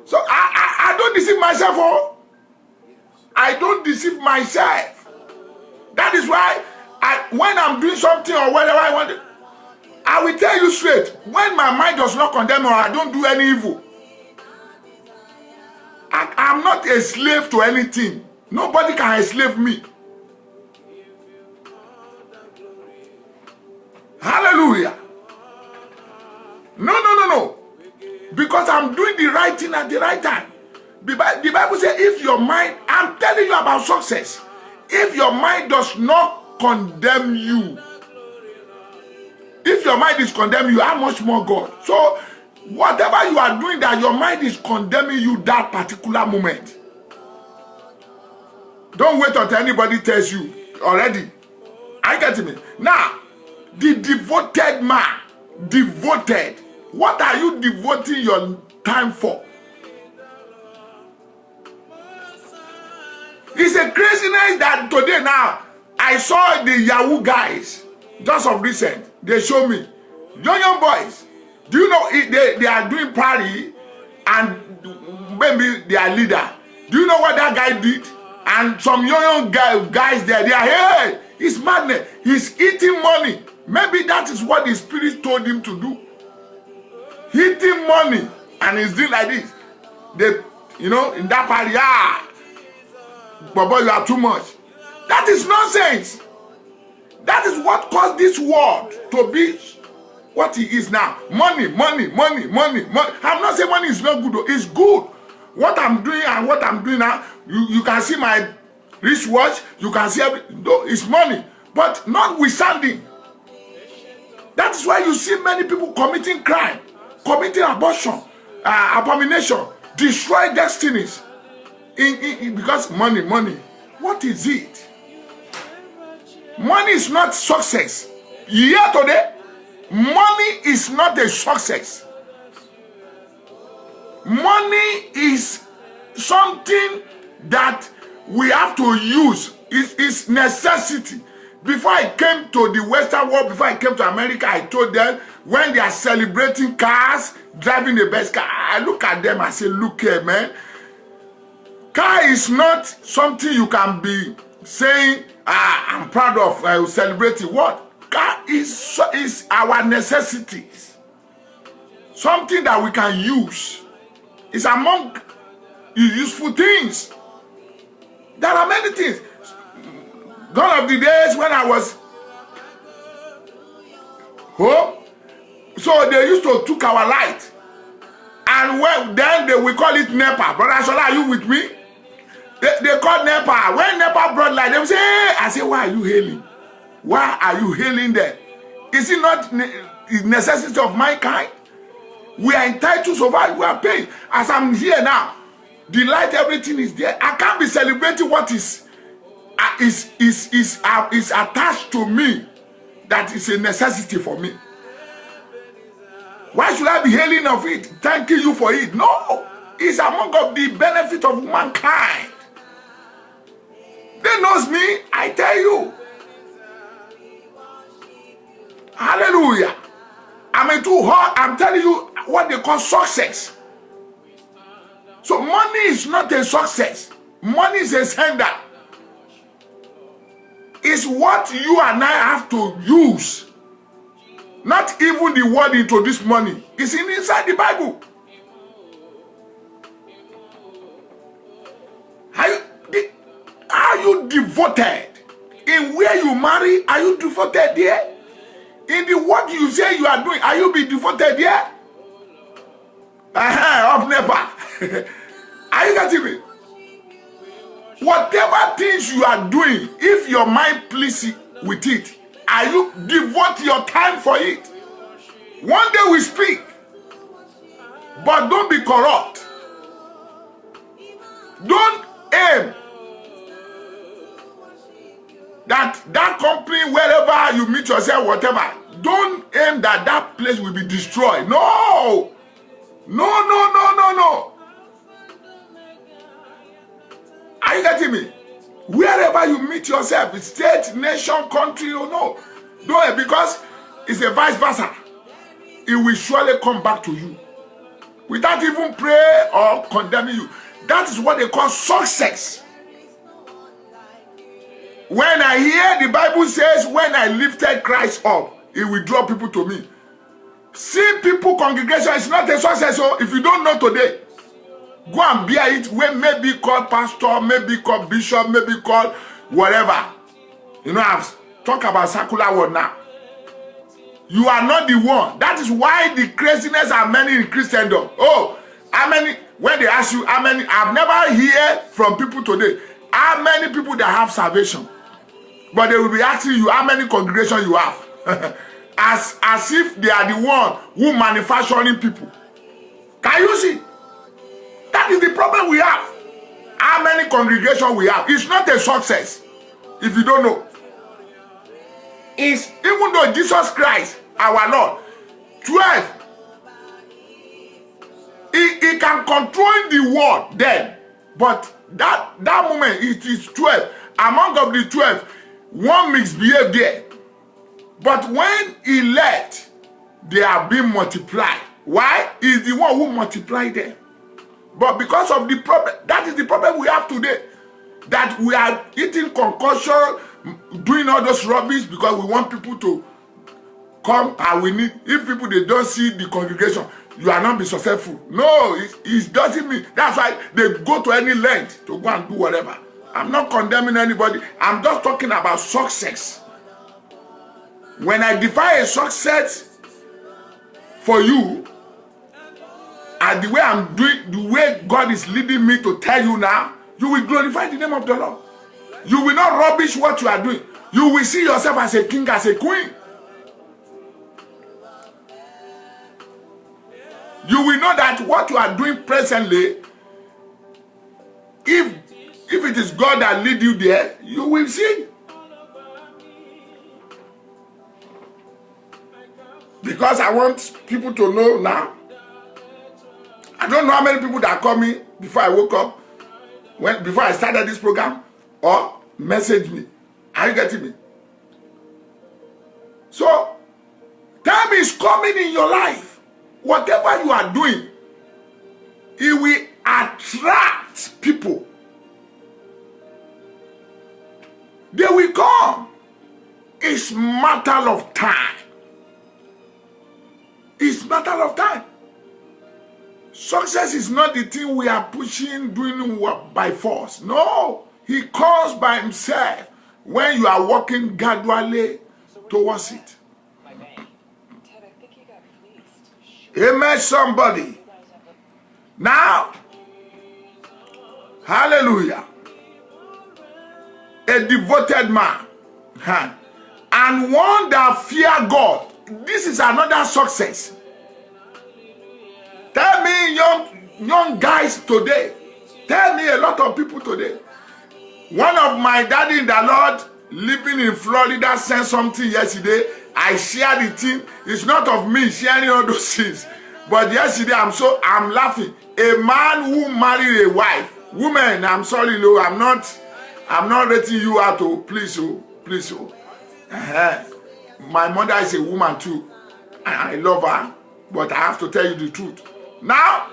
So I don't deceive myself. Oh, I don't deceive myself. That is why when I'm doing something or whatever I want, I will tell you straight. When my mind does not condemn or I don't do any evil, I'm not a slave to anything. Nobody can enslave me. Hallelujah. No. Because I'm doing the right thing at the right time. The Bible says, if your mind, I'm telling you about success. If your mind does not condemn you, if your mind is condemning you, how much more God? So, whatever you are doing that your mind is condemning you that particular moment, don't wait until anybody tells you already. Are you getting me? Now, the devoted man, devoted. What are you devoting your time for? It's a craziness that today now, I saw the Yahoo guys, just of recent, they show me, young boys, do you know they are doing party and maybe their leader, do you know what that guy did? And some young guys there, they are, hey, it's madness, he's eating money. Maybe that is what the spirit told him to do. Eating money, and he's doing like this. They, in that party, Baba, you are too much. That is nonsense. That is what caused this world to be what it is now. Money. I'm not saying money is not good, though. It's good. What I'm doing and what I'm doing now, you can see my wristwatch, you can see everything. It's money. But notwithstanding, that is why you see many people committing crime, committing abortion, abomination, destroy destinies. Because money. What is it? Money is not success. Here today, money is not a success. Money is something that we have to use. It's necessity. Before I came to the Western world, before I came to America, I told them when they are celebrating cars, driving the best car, I look at them and say, look here, man. Car is not something you can be saying, I'm proud of, celebrating. What? Car is our necessities. Something that we can use. It's among useful things. There are many things. One of the days when I was home, so they used to took our light. And then we call it NEPA. Brother Shola, are you with me? They call NEPA. When NEPA brought light, they would say, hey. I say, why are you hailing? Why are you hailing them? Is it not necessity of mankind? We are entitled to survive. We are paying. As I'm here now, the light, everything is there. I can't be celebrating what is attached to me. That is a necessity for me. Why should I be hailing of it? Thanking you for it. No. It's among of the benefit of mankind. They knows me, I tell you. Hallelujah. I'm too hot. I'm telling you what they call success. So money is not a success. Money is a sender. It's what you and I have to use. Not even the word introduce money. It's inside the Bible. Are you devoted? In where you marry, are you devoted there? In the work you say you are doing, are you be devoted there? Of never. Are you getting me? Whatever things you are doing, if your mind pleases with it, are you devote your time for it? One day we speak, but don't be corrupt. Don't aim that company, wherever you meet yourself, whatever, don't aim that place will be destroyed. No. Are you getting me? Wherever you meet yourself, state, nation, country, no. Don't, because it's a vice versa. It will surely come back to you. Without even pray or condemning you. That is what they call success. When I hear the Bible says, when I lifted Christ up, it will draw people to me. See people, congregation, it's not a success. So if you don't know today, go and bear it. When maybe called pastor, maybe called bishop, maybe called whatever. You know, I've talked about circular word now. You are not the one. That is why the craziness are many in Christendom. Oh, how many? When they ask you how many, I've never heard from people today how many people that have salvation. But they will be asking you how many congregations you have. as if they are the one who manufacturing people. Can you see? That is the problem we have. How many congregations we have? It's not a success if you don't know. It's even though Jesus Christ, our Lord, 12, he can control the world then. But that moment, it is 12. Among of the 12, one misbehaved there. But when he left, they are being multiplied. Why? He's the one who multiplied them. But because of the problem, that is the problem we have today. That we are eating concussion, doing all those rubbish because we want people to come and we need. If people, they don't see the congregation, you are not be successful. No, it doesn't mean. That's why they go to any length to go and do whatever. I'm not condemning anybody. I'm just talking about success. When I define a success for you, and the way I'm doing, the way God is leading me to tell you now, you will glorify the name of the Lord. You will not rubbish what you are doing. You will see yourself as a king, as a queen. You will know that what you are doing presently, if it is God that lead you there, you will see. Because I want people to know now. I don't know how many people that call me before I woke up, before I started this program, or message me. Are you getting me? So, time is coming in your life. Whatever you are doing, it will attract people. They will come. It's matter of time. It's matter of time. Success is not the thing we are pushing, doing by force. No, he comes by himself when you are walking gradually towards it. Amen, somebody. Now, hallelujah. A devoted man and one that fear God. This is another success. Tell me, young guys today. Tell me, a lot of people today. One of my daddy in the Lord living in Florida sent something yesterday. I shared the thing. It's not of me sharing all those things. But yesterday I'm laughing. A man who married a wife. Woman, I'm sorry, no, I'm not rating you out, oh, please, oh, please, oh. My mother is a woman too. I love her, but I have to tell you the truth. Now,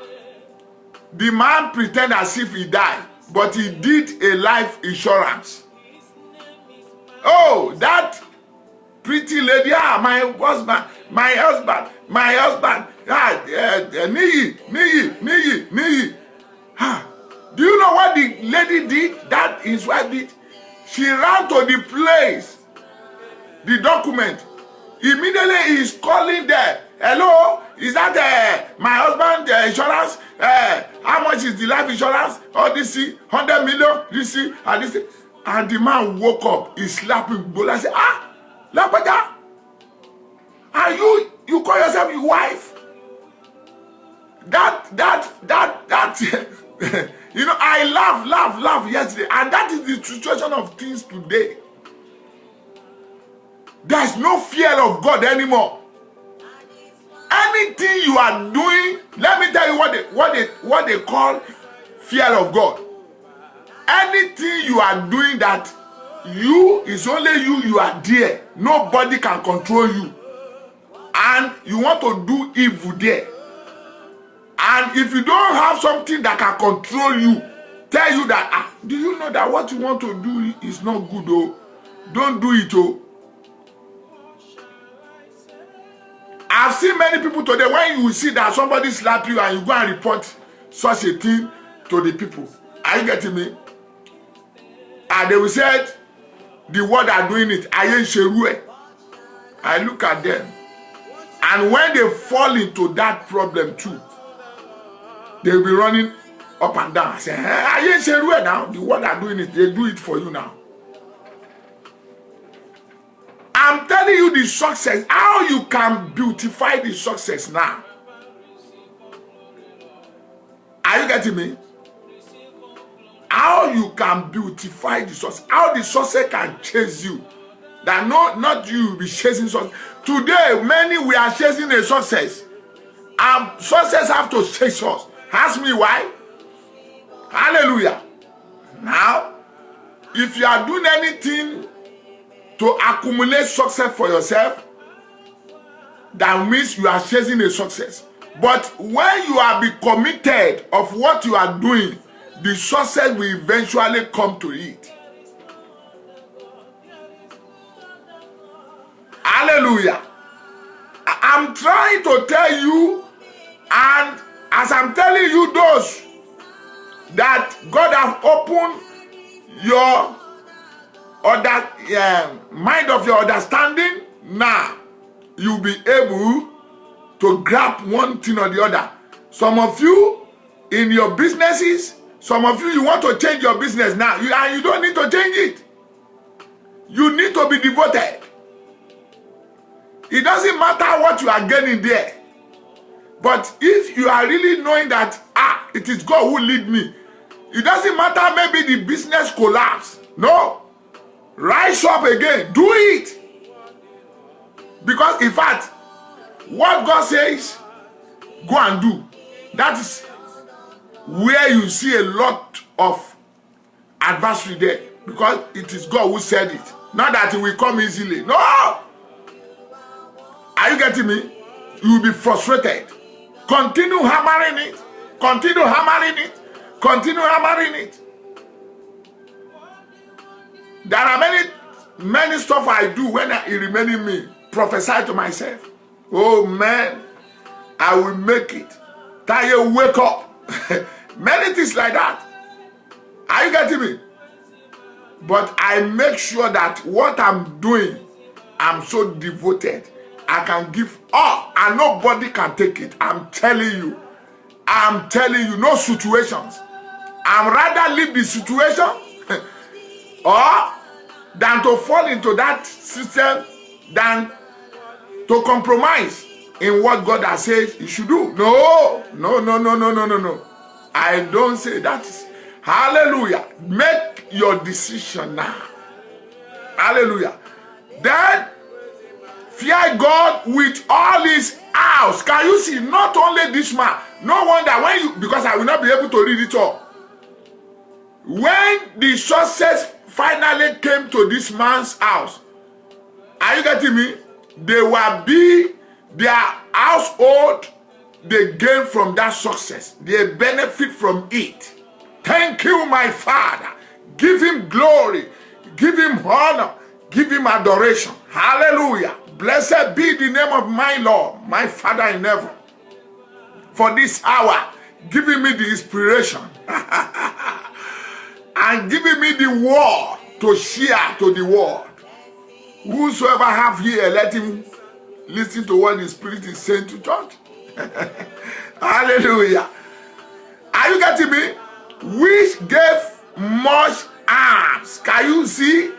the man pretend as if he died, but he did a life insurance. Oh, that pretty lady, my husband. Niyi. Do you know what the lady did? That his wife did. She ran to the place, the document. Immediately he's calling there. Hello, is that my husband insurance? How much is the life insurance? Oh, this 100 million. This and this. And the man woke up. He's slapping Bola. Say, Lapaja, are you call yourself your wife? That you know, I laugh yesterday, and that is the situation of things today. There's no fear of God anymore. Anything you are doing, let me tell you what they call fear of God. Anything you are doing that is only you are there. Nobody can control you. And you want to do evil there. And if you don't have something that can control you, tell you that, do you know that what you want to do is not good, oh? Don't do it, oh. I've seen many people today, when you see that somebody slap you and you go and report such a thing to the people. Are you getting me? And they will say, the word are doing it. I look at them. And when they fall into that problem too, they will be running up and down. I say, now. The word are doing it. They do it for you now. I'm telling you the success, how you can beautify the success now. Are you getting me? How you can beautify the success, how the success can chase you. That not you will be chasing success. Today, many we are chasing a success. And success have to chase us. Ask me why? Hallelujah. Now, if you are doing anything to accumulate success for yourself, that means you are chasing a success. But when you are be committed of what you are doing, the success will eventually come to it. Hallelujah. I'm trying to tell you, and as I'm telling you those that God have opened your mind of your understanding, now you'll be able to grab one thing or the other. Some of you in your businesses, some of you want to change your business now, and you don't need to change it. You need to be devoted. It doesn't matter what you are getting there. But if you are really knowing that, it is God who lead me, it doesn't matter maybe the business collapse. No. Rise up again. Do it. Because in fact, what God says, go and do. That is where you see a lot of adversary there, because it is God who said it. Not that it will come easily. No! Are you getting me? You will be frustrated. Continue hammering it. Continue hammering it. Continue hammering it. There are many stuff I do when it remains in me. Prophesy to myself. Oh man, I will make it. Taye, wake up. Many things like that. Are you getting me? But I make sure that what I'm doing, I'm so devoted. I can give all and nobody can take it. I'm telling you. I'm telling you, no situations. I'm rather leave the situation or than to fall into that system than to compromise in what God has said you should do. No. I don't say that. Hallelujah. Make your decision now. Hallelujah. Then fear God with all his house. Can you see? Not only this man. No wonder when you, because I will not be able to read it all. When the success finally came to this man's house, are you getting me? They will be their household. They gain from that success. They benefit from it. Thank you, my Father. Give him glory. Give him honor. Give him adoration. Hallelujah. Blessed be the name of my Lord, my Father in heaven, for this hour, giving me the inspiration and giving me the word to share to the world. Whosoever have here, let him listen to what the Spirit is saying to church. Hallelujah. Are you getting me? Which gave much alms, can you see,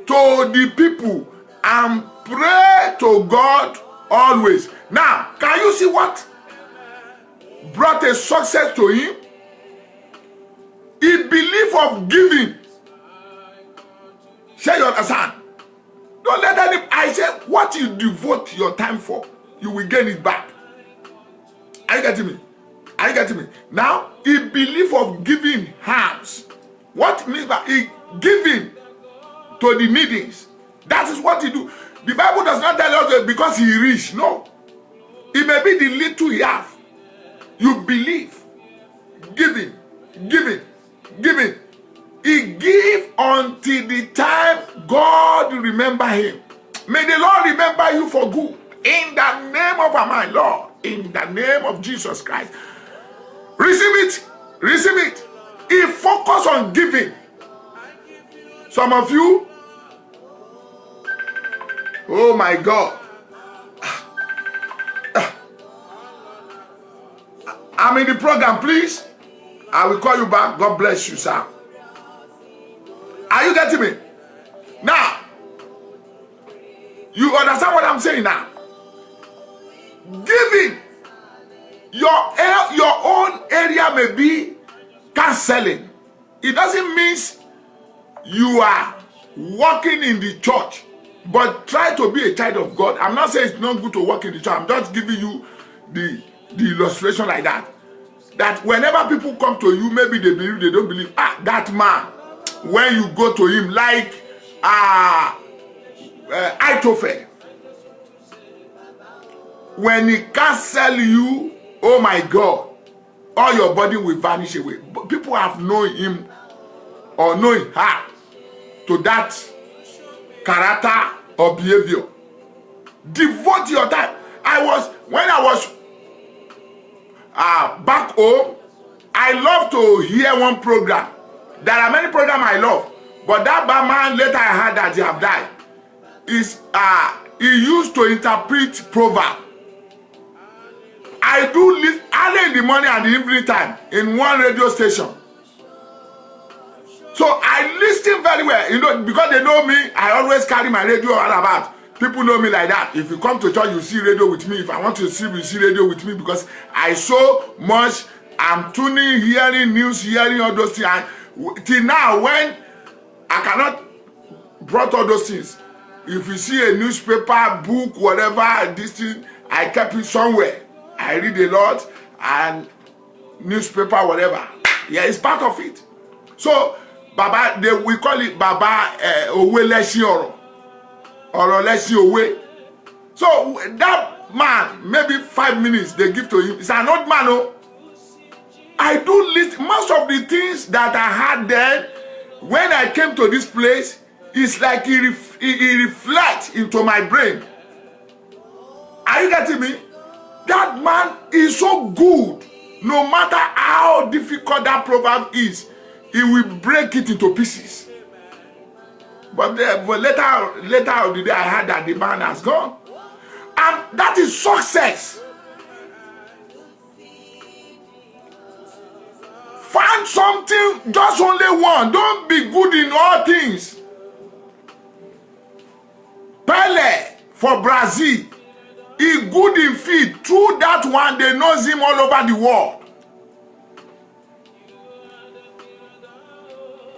to the people, and pray to God always. Now, can you see what brought a success to him? He belief of giving. Share you understand? Don't let any, I say, what you devote your time for, you will gain it back. Are you getting me? Are you getting me? Now, he belief of giving alms. What means by he giving to the needies? That is what he do. The Bible does not tell us that because he rich. No. It may be the little he have. You believe. Giving. He give until the time God remember him. May the Lord remember you for good. In the name of my Lord. In the name of Jesus Christ. Receive it. Receive it. He focus on giving. Some of you, oh my God. I'm in the program, please. I will call you back. God bless you, sir. Are you getting me? Now, you understand what I'm saying now? Giving. Your own area may be canceling. It doesn't mean you are working in the church, but try to be a child of God. I'm not saying it's not good to work in the church. I'm just giving you the illustration like that. That whenever people come to you, maybe they believe, they don't believe. That man, when you go to him, like Ahithophel, when he cancel you, oh my God, all your body will vanish away. But people have known him or known her to that character or behavior. Devote your time. When I was back home, I love to hear one program. There are many programs I love, but that bad man, later I heard that he have died. He used to interpret proverb. I do listen early in the morning and the evening time in one radio station. So I listen very well, because they know me. I always carry my radio all about. People know me like that. If you come to church, you see radio with me. If I want to see, you see radio with me, because I so much. I'm tuning, hearing news, hearing all those things. And till now, when I cannot brought all those things. If you see a newspaper, book, whatever, this thing, I kept it somewhere. I read a lot, and newspaper, whatever. Yeah, it's part of it. So, Baba, we call it Baba Owe Lesi Oro. Oro Lesi Owe. So, that man, maybe 5 minutes they give to him. It's an old man, oh. I do list most of the things that I had then when I came to this place. It's like it reflects into my brain. Are you getting me? That man is so good. No matter how difficult that proverb is, he will break it into pieces. But later of the day, I heard that the man has gone. And that is success. Find something, just only one. Don't be good in all things. Pele for Brazil, he good in feet. Through that one, they know him all over the world.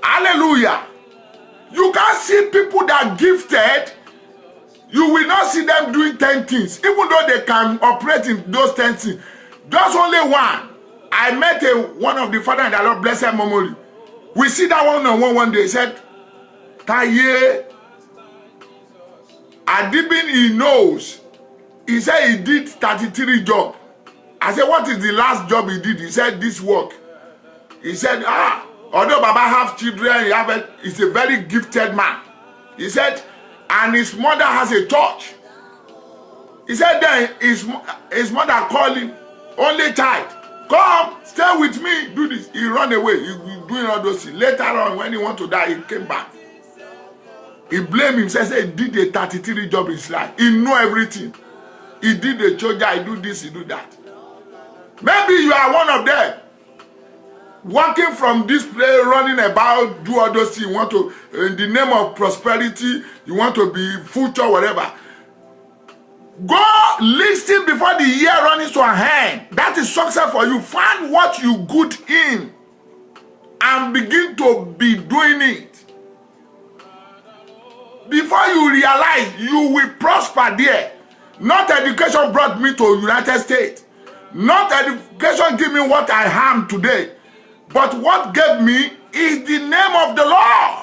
Hallelujah. You can see people that gifted, you will not see them doing 10 things, even though they can operate in those 10 things. Just only one. I met one of the father and the Lord, blessed memory. We see that one day. He said, Taye, Adibin, he knows. He said he did 33 jobs. I said, what is the last job he did? He said, this work. He said, although Baba have children, he's a very gifted man. He said, and his mother has a church. He said then his mother called him, only child, come, stay with me, do this. He ran away. He doing all those things. Later on, when he want to die, he came back. He blamed himself, said he did a 33 job in his life. He know everything. He did the soldier, he do this, he do that. Maybe you are one of them. Walking from this place, running about, do all those things. You want to, in the name of prosperity, you want to be future, whatever. Go listen before the year runs to an end. That is success for you. Find what you good in and begin to be doing it. Before you realize, you will prosper there. Not education brought me to United States. Not education give me what I am today. But what gave me is the name of the Lord.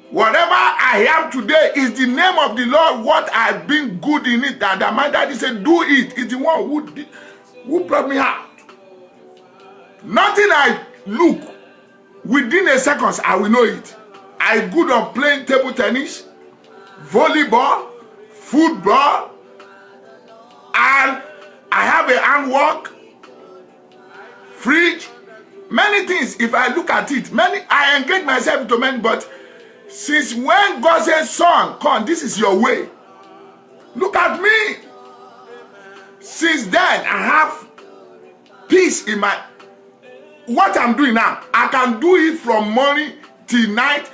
Whatever I am today is the name of the Lord. What I've been good in it. That my daddy said, do it. It's the one who brought me out. Nothing I look. Within a second, I will know it. I good on playing table tennis, volleyball, football, and I have a handwork, fridge, many things. If I look at it, I engage myself into many, but since when God says, son, come, this is your way. Look at me. Since then, I have peace in my, what I'm doing now. I can do it from morning till night,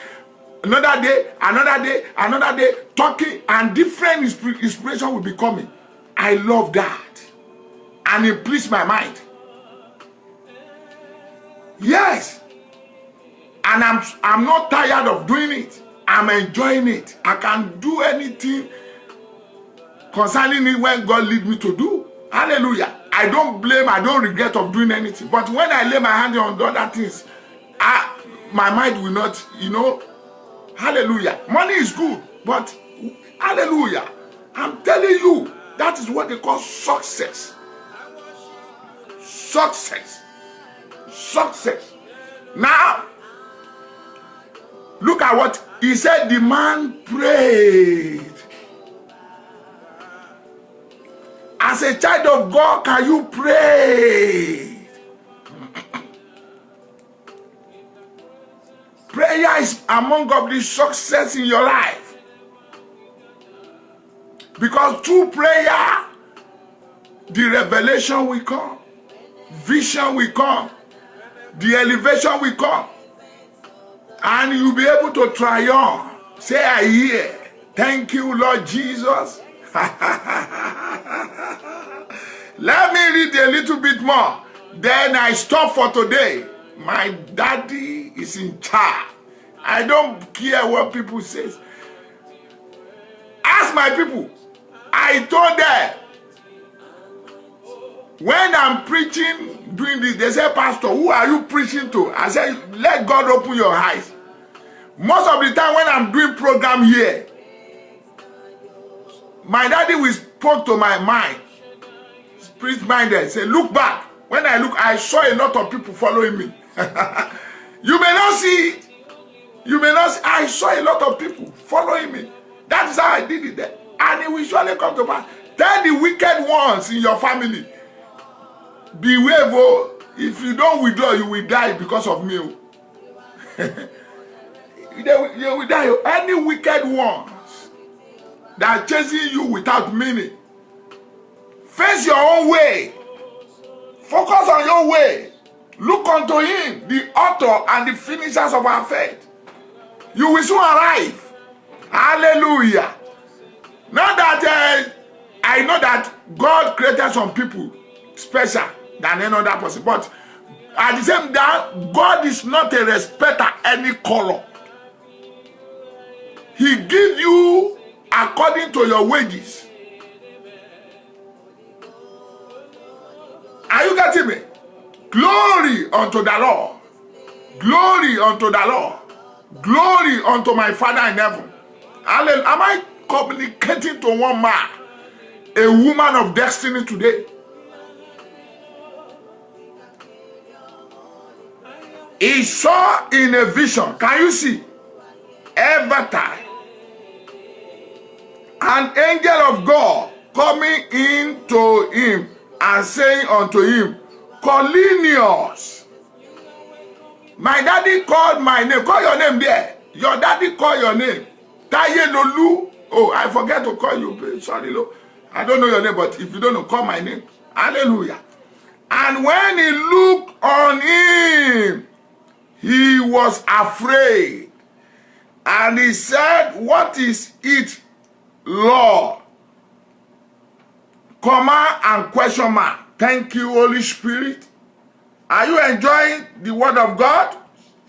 another day, talking, and different inspiration will be coming. I love that. And it pleases my mind. Yes. And I'm not tired of doing it. I'm enjoying it. I can do anything concerning it when God leads me to do. Hallelujah. I don't blame, I don't regret of doing anything. But when I lay my hand on the other things, my mind will not, hallelujah. Money is good, but hallelujah. I'm telling you, that is what they call success. Success. Success. Now, look at what he said. The man prayed. As a child of God, can you pray? Prayer is among of the success in your life. Because through prayer, the revelation will come. Vision will come. The elevation will come. And you'll be able to triumph. Say, I hear. Thank you, Lord Jesus. Let me read a little bit more. Then I stop for today. My daddy is in charge. I don't care what people say. Ask my people. I told them, When I'm preaching, doing this, they say, Pastor, who are you preaching to? I say, let God open your eyes. Most of the time when I'm doing program here, my daddy will speak to my mind, spirit-minded, say, look back. When I look, I saw a lot of people following me. You may not see it. You may not see, I saw a lot of people following me. That is how I did it there. And it will surely come to pass. Tell the wicked ones in your family, beware, if you don't withdraw, you will die because of me. You will die. Any wicked ones that are chasing you without meaning, face your own way. Focus on your way. Look unto him, the author and the finishers of our faith. You will soon arrive. Hallelujah. Now that I know that God created some people special than any other person, but at the same time, God is not a respecter any color. He gives you according to your wages. Are you getting me? Glory unto the Lord. Glory unto the Lord. Glory unto my Father in heaven. Hallelujah. Am I communicating to one man, a woman of destiny today? He saw in a vision. Can you see? Every time an angel of God coming into him and saying unto him, Cornelius. My daddy called my name. Call your name there. Your daddy called your name. Taye Lolu. Oh, I forget to call you. Sorry, Lord. I don't know your name, but if you don't know, call my name. Hallelujah. And when he looked on him, he was afraid. And he said, what is it, Lord? Comma and question mark. Thank you, Holy Spirit. Are you enjoying the word of God,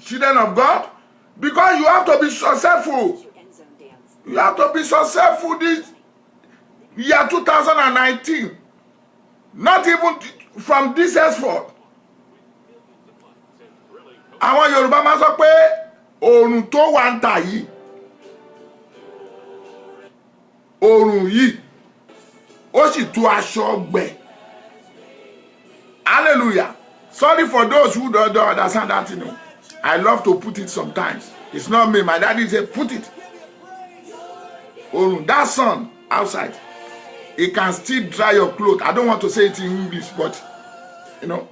children of God? Because you have to be successful. You have to be successful this year 2019. Not even from this henceforth. Àwọn Yorùbá máa sọ pé oòrùn tó wà ń tà yìí, oòrùn yìí, ó sì tú aṣọ gbẹ. Hallelujah. Sorry for those who don't understand that, you know. I love to put it sometimes. It's not me. My daddy said, put it. Oh, that sun outside, it can still dry your clothes. I don't want to say it in English, but, you know,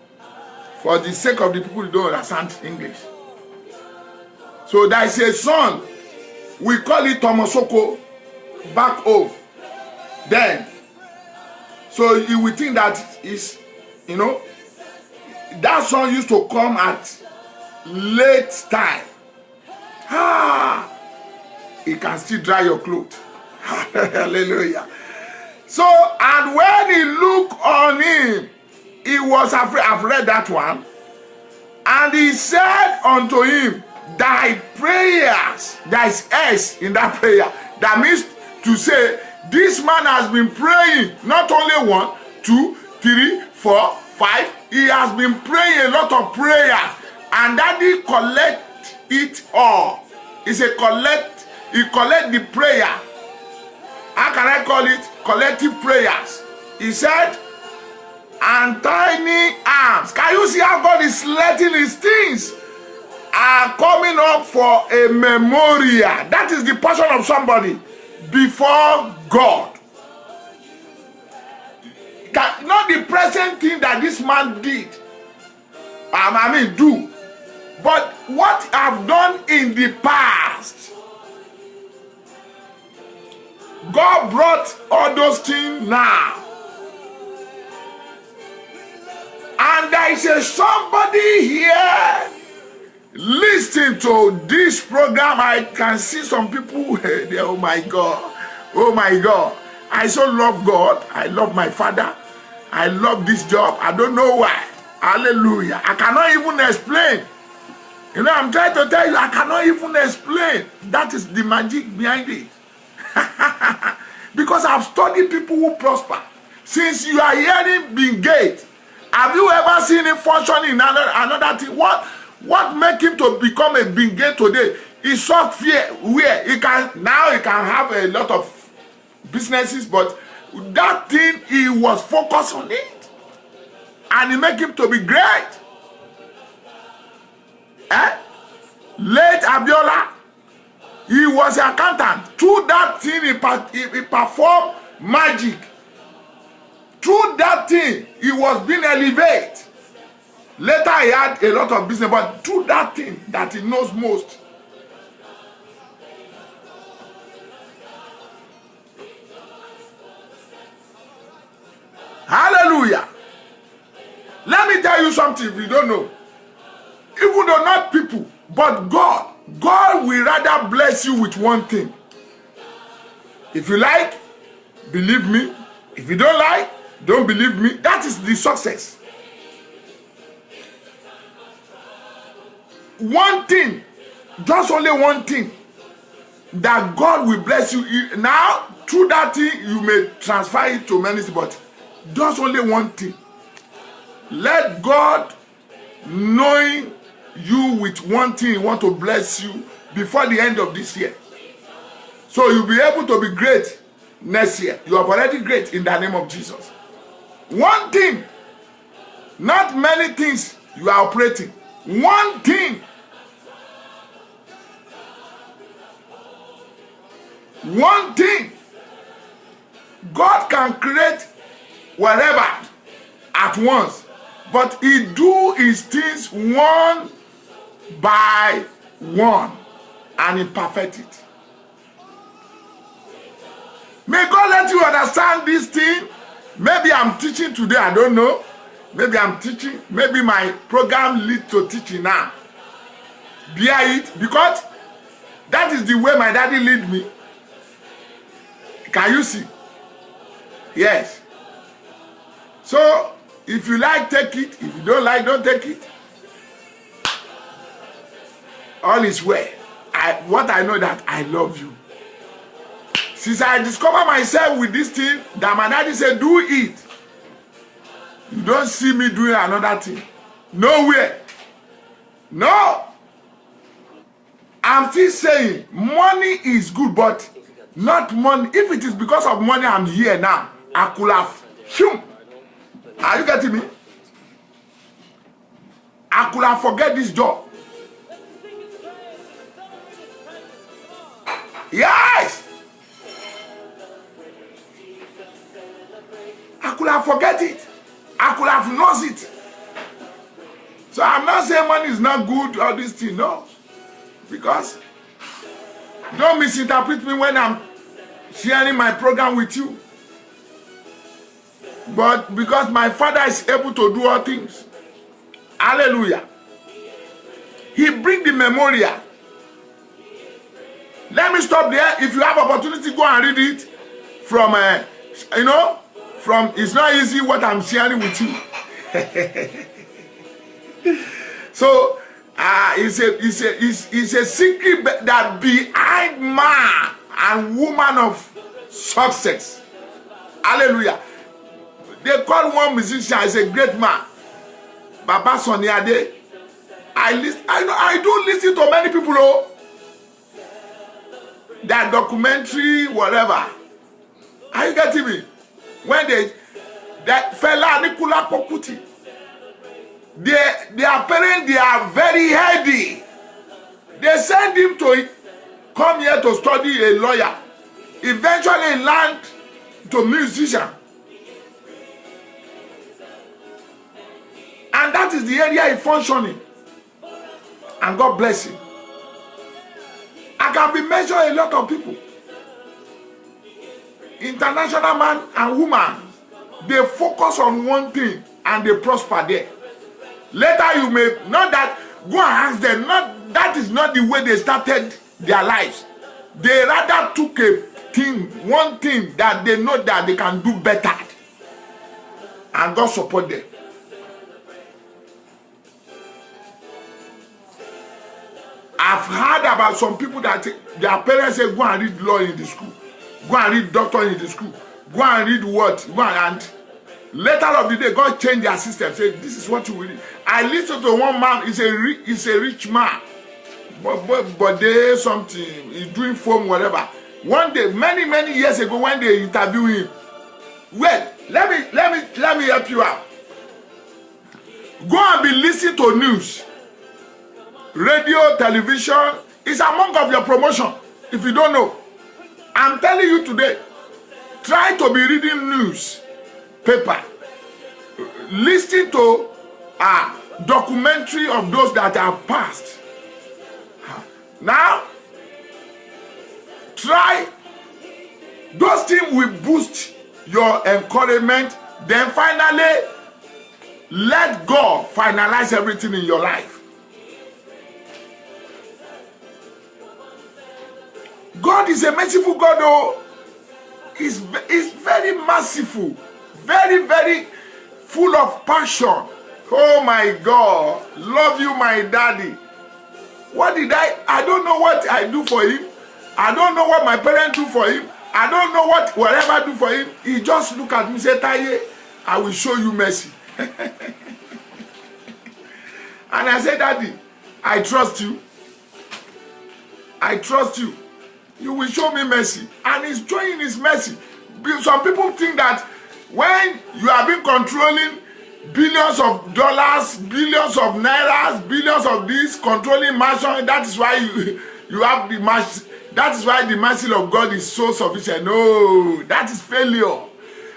for the sake of the people who don't understand English. So there is a son. We call it Tomosoko back home. Then, so you will think that is, you know, that son used to come at late time. It can still dry your clothes. Hallelujah. So, and when he looked on him, he was afraid. I've read that one. And he said unto him, thy prayers, there is S in that prayer. That means to say, this man has been praying, not only 1, 2, 3, 4, 5. He has been praying a lot of prayers. And daddy collect it all. It's a collect, he collect the prayer. How can I call it? Collective prayers. He said, and tiny arms. Can you see how God is letting his things are coming up for a memorial? That is the portion of somebody before God. Not the present thing that this man did. Do. But what I've done in the past. God brought all those things now. And there is a somebody here listening to this program. I can see some people there. Oh my God. Oh my God. I so love God. I love my Father. I love this job. I don't know why. Hallelujah. I cannot even explain. You know, I'm trying to tell you, I cannot even explain. That is the magic behind it. Because I've studied people who prosper. Since you are hearing Bingate, have you ever seen him functioning in another thing? What make him to become a Bingate today? He saw fear where he can have a lot of businesses, but that thing he was focused on it, and it make him to be great. Late Abiola, he was an accountant. Through that thing, he performed magic. Through that thing, he was being elevated. Later, he had a lot of business, but through that thing that he knows most. Hallelujah. Let me tell you something if you don't know. Even though not people, but God will rather bless you with one thing. If you like, believe me. If you don't like, don't believe me. That is the success. One thing, just only one thing, that God will bless you. Now, through that thing, you may transfer it to many, but just only one thing. Let God, knowing you with one thing, want to bless you before the end of this year. So you'll be able to be great next year. You are already great in the name of Jesus. One thing, not many things you are operating. One thing. One thing. God can create wherever at once, but he do his things one by one, and he perfect it. May God let you understand this thing. Maybe I'm teaching today, I don't know. Maybe I'm teaching. Maybe my program leads to teaching now. Bear it, because that is the way my daddy lead me. Can you see? Yes. So, if you like, take it. If you don't like, don't take it. All is well. What I know that I love you. Since I discover myself with this thing, that my daddy said, do it. You don't see me doing another thing. Nowhere. No. I'm still saying, money is good, but not money. If it is because of money I'm here now, I could have. Are you getting me? I could have forget this job. Yes. I could have forget it. I could have lost it. So I'm not saying money is not good or this thing, no. Because don't misinterpret me when I'm sharing my program with you. But because my Father is able to do all things. Hallelujah. He bring the memorial. Let me stop there. If you have opportunity, go and read it from, from, it's not easy what I'm sharing with you. So, it's a secret that behind man and woman of success. Hallelujah. They call one musician as a great man, Baba Sonny Ade. I do listen to many people, oh, that documentary, whatever. Are you getting me? When that fella Nicola Pokuti, their parents, they are very heady. They send him to come here to study a lawyer. Eventually learned to musician. And that is the area he functioning. And God bless him. I can be measuring a lot of people. International man and woman, they focus on one thing and they prosper there. Later you may, not that, go and ask them, that is not the way they started their lives. They rather took a thing, one thing that they know that they can do better. And God support them. I've heard about some people that their parents say, go and read law in the school. Go and read doctor in the school. Go and read what? Go and Later of the day, God changed their system. Say, this is what you will do. I listened to one man. He's a rich man. But they something. He's doing film, whatever. One day, many years ago, when they interviewed him, well, let me help you out. Go and be listening to news. Radio, television is among of your promotion. If you don't know, I'm telling you today, try to be reading news, paper, listen to a documentary of those that are past. Now, try, those things will boost your encouragement. Then finally, let God finalize everything in your life. God is a merciful God, oh. He's very merciful, very full of passion. Oh my God, love you, my daddy. What did I don't know what I do for him. I don't know what my parents do for him. I don't know whatever I do for him. He just look at me and say, Taye, I will show you mercy. And I said, Daddy, I trust you. I trust you. You will show me mercy. And he's showing his mercy. Some people think that when you have been controlling billions of dollars, billions of nairas, billions of this, controlling mansion, that is why you have the mercy. That is why the mercy of God is so sufficient. No, that is failure.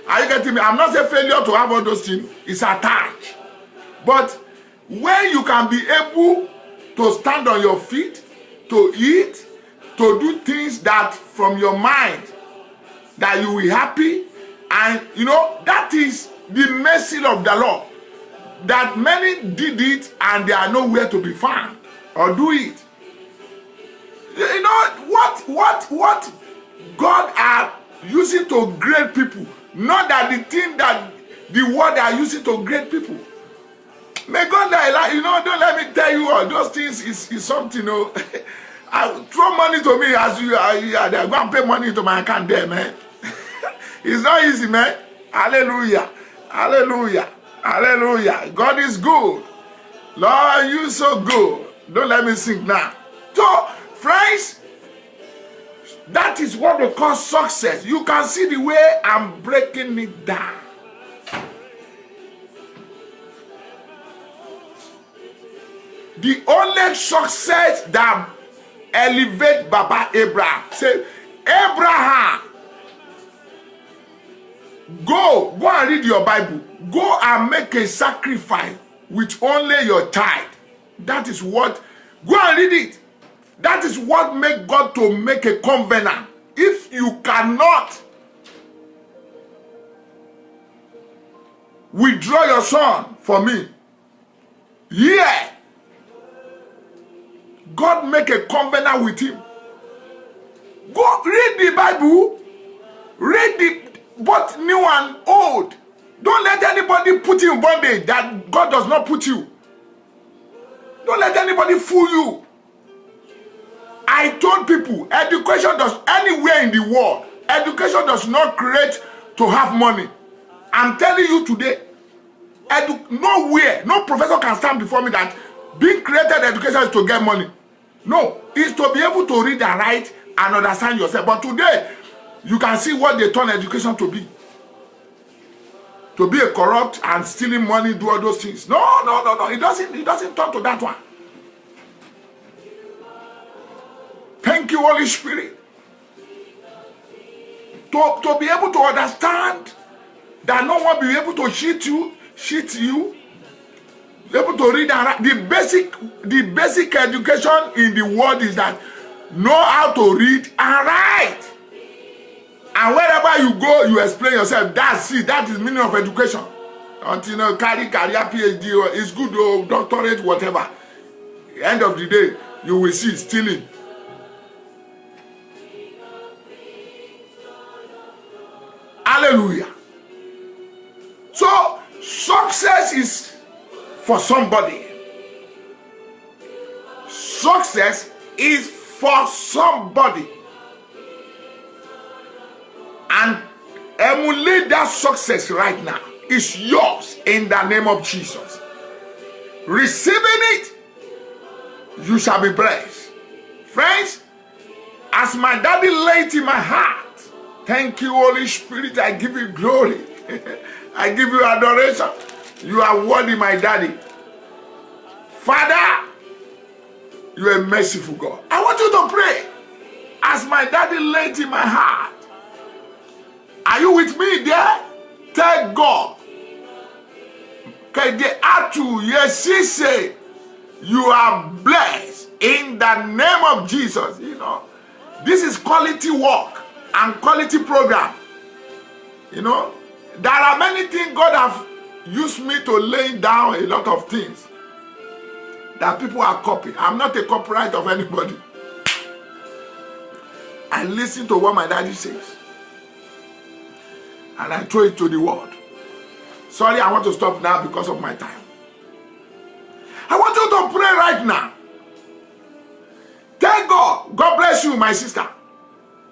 Are you getting me? I'm not saying failure to have all those things. It's attached. But when you can be able to stand on your feet, to eat, to do things that from your mind, that you will be happy, and you know, that is the mercy of the Lord. That many did it and they are nowhere to be found or do it. You know what God are using to grade people, not that the thing that the world are using to grade people. May God, you know, don't let me tell you all those things is something, you know. I throw money to me as they're going to pay money to my account there, man. It's not easy, man. Hallelujah. Hallelujah. Hallelujah. God is good. Lord, you so good. Don't let me sing now. So, friends, that is what they call success. You can see the way I'm breaking it down. The only success that elevate Baba Abraham. Say, Abraham, go and read your Bible. Go and make a sacrifice with only your tithe. That is what, go and read it. That is what make God to make a covenant. If you cannot withdraw your son for me, yeah, God make a covenant with him. Go read the Bible. Read the both new and old. Don't let anybody put you in bondage that God does not put you. Don't let anybody fool you. I told people, education does, anywhere in the world, education does not create to have money. I'm telling you today, nowhere, no professor can stand before me that being created education is to get money. No, it's to be able to read and write and understand yourself. But today, you can see what they turn education to be. To be a corrupt and stealing money, do all those things. No. It doesn't turn to that one. Thank you, Holy Spirit. To be able to understand that no one will be able to cheat you, be able to read and write. The basic education in the world is that know how to read and write. And wherever you go, you explain yourself. That's it. That is meaning of education. Until you know, career, PhD, or it's good, or doctorate, whatever. End of the day, you will see stealing. Hallelujah. So, success is for somebody. Success is for somebody. And emulate that success right now. is yours in the name of Jesus. Receiving it, you shall be blessed. Friends, as my daddy laid in my heart, thank you, Holy Spirit. I give you glory. I give you adoration. You are worthy, my daddy. Father, you are a merciful God. I want you to pray as my daddy laid in my heart. Are you with me there? Tell God. Say, you are blessed in the name of Jesus. You know, this is quality work and quality program. You know, there are many things God have used me to lay down a lot of things that people are copying. I'm not a copyright of anybody. I listen to what my daddy says and I throw it to the world. Sorry, I want to stop now because of my time. I want you to pray right now. Thank God. God bless you, my sister.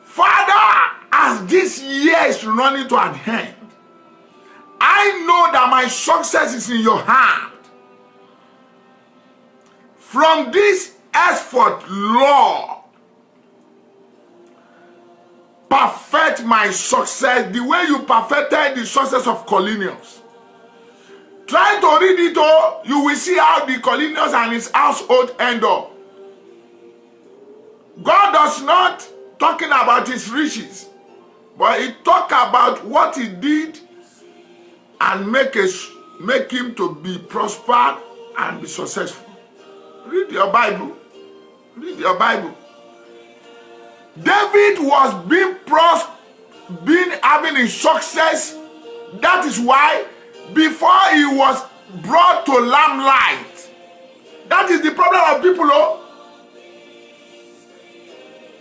Father, as this year is running to an end, I know that my success is in your hand. From this effort, Lord, perfect my success the way you perfected the success of Cornelius. Try to read it all, you will see how the Cornelius and his household end up. God does not talking about his riches, but he talk about what he did and make him to be prospered and be successful. Read your Bible. Read your Bible. David was being having a success. That is why before he was brought to limelight. That is the problem of people. Oh,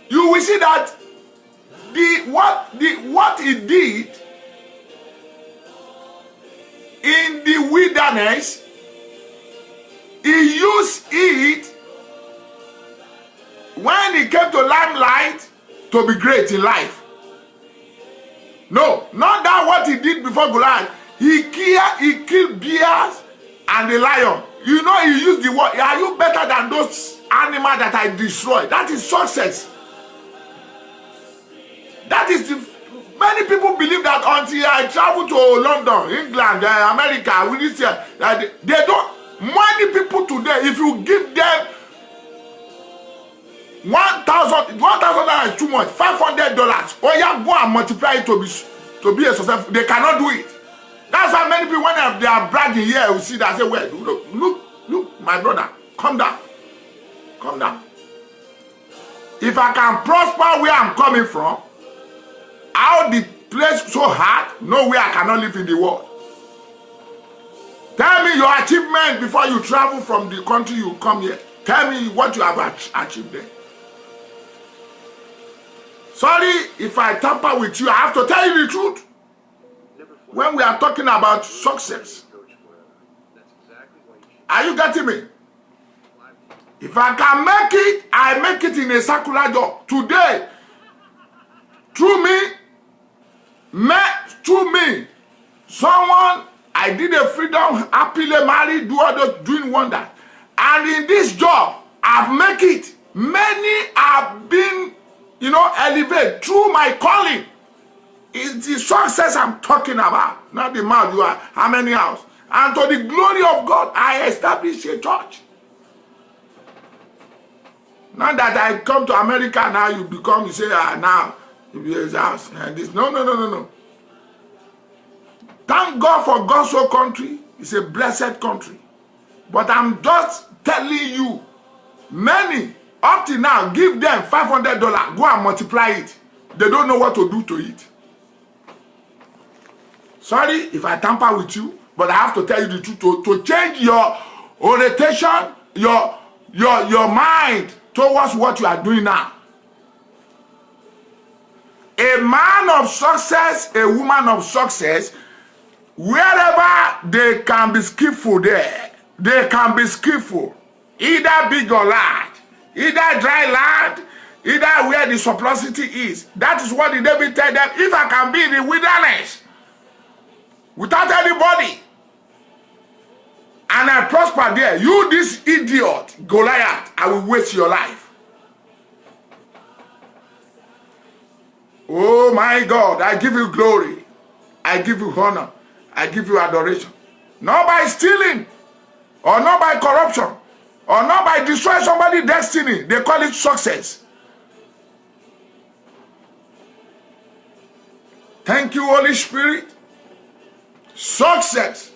you will see that what he did in the wilderness, he used it when he came to limelight to be great in life. No, not that what he did before Goliath. He killed bears and the lion. You know, he used the word, are you better than those animals that I destroyed? That is success. That is many people believe that until I travel to London, England, America, with this year, they don't. Many people today, if you give them 1,000 is too much, $500. Oh yeah, go and multiply it to be a success. They cannot do it. That's why many people, when they are bragging here, we see that say, wait, look, my brother, calm down. Calm down. If I can prosper where I'm coming from, how the place so hard, no way I cannot live in the world. Tell me your achievement before you travel from the country you come here. Tell me what you have achieved there. Sorry if I tamper with you, I have to tell you the truth. When we are talking about success, are you getting me? If I can make it, I make it in a circular job. Today, through me, someone, I did a freedom, happily married, do others, doing wonders. And in this job, I've made it. Many have been, elevated through my calling. It's the success I'm talking about, not the mouth you are, how many hours. And to the glory of God, I established a church. Not that I come to America now, you become, you say, now, his house. No. Thank God for God's whole country. It's a blessed country. But I'm just telling you, many, up to now, give them $500. Go and multiply it. They don't know what to do to it. Sorry if I tamper with you, but I have to tell you the truth. To change your orientation, your mind towards what you are doing now. A man of success, a woman of success, wherever they can be skillful there, they can be skillful. Either big or large, either dry land, either where the surplusity is. That is what the David tell them. If I can be in the wilderness, without anybody. And I prosper there. You, this idiot, Goliath, I will waste your life. Oh my God, I give you glory. I give you honor. I give you adoration. Not by stealing, or not by corruption, or not by destroying somebody's destiny. They call it success. Thank you, Holy Spirit. Success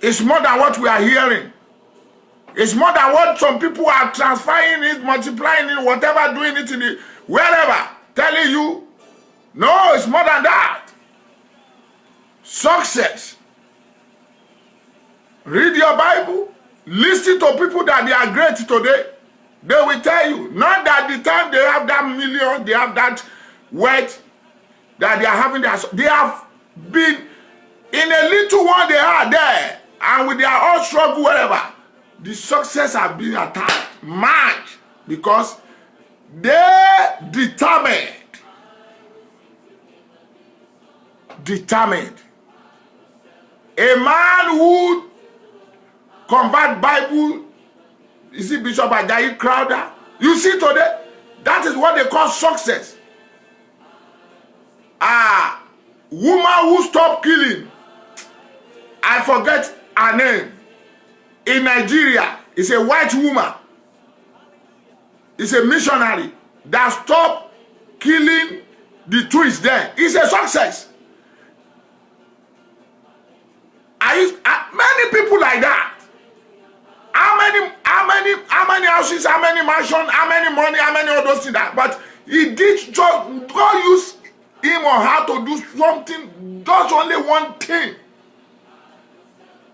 is more than what we are hearing. It's more than what some people are transferring it, multiplying it, whatever, doing it in the wherever, telling you. No, it's more than that. Success. Read your Bible. Listen to people that they are great today. They will tell you, not that the time they have that million, they have that wealth, that they are having that. They have been in a little one they are there, and with their own struggle, whatever, the success have been attacked much because they determined. A man who convert Bible, you see Bishop Ajayi Crowther, you see today, that is what they call success. Woman who stopped killing, I forget her name, in Nigeria, is a white woman, is a missionary that stopped killing the twins there. It's a success. Many people like that. How many houses, how many mansions, how many money, how many of those things that, but he did God use him or her to do something, does only one thing.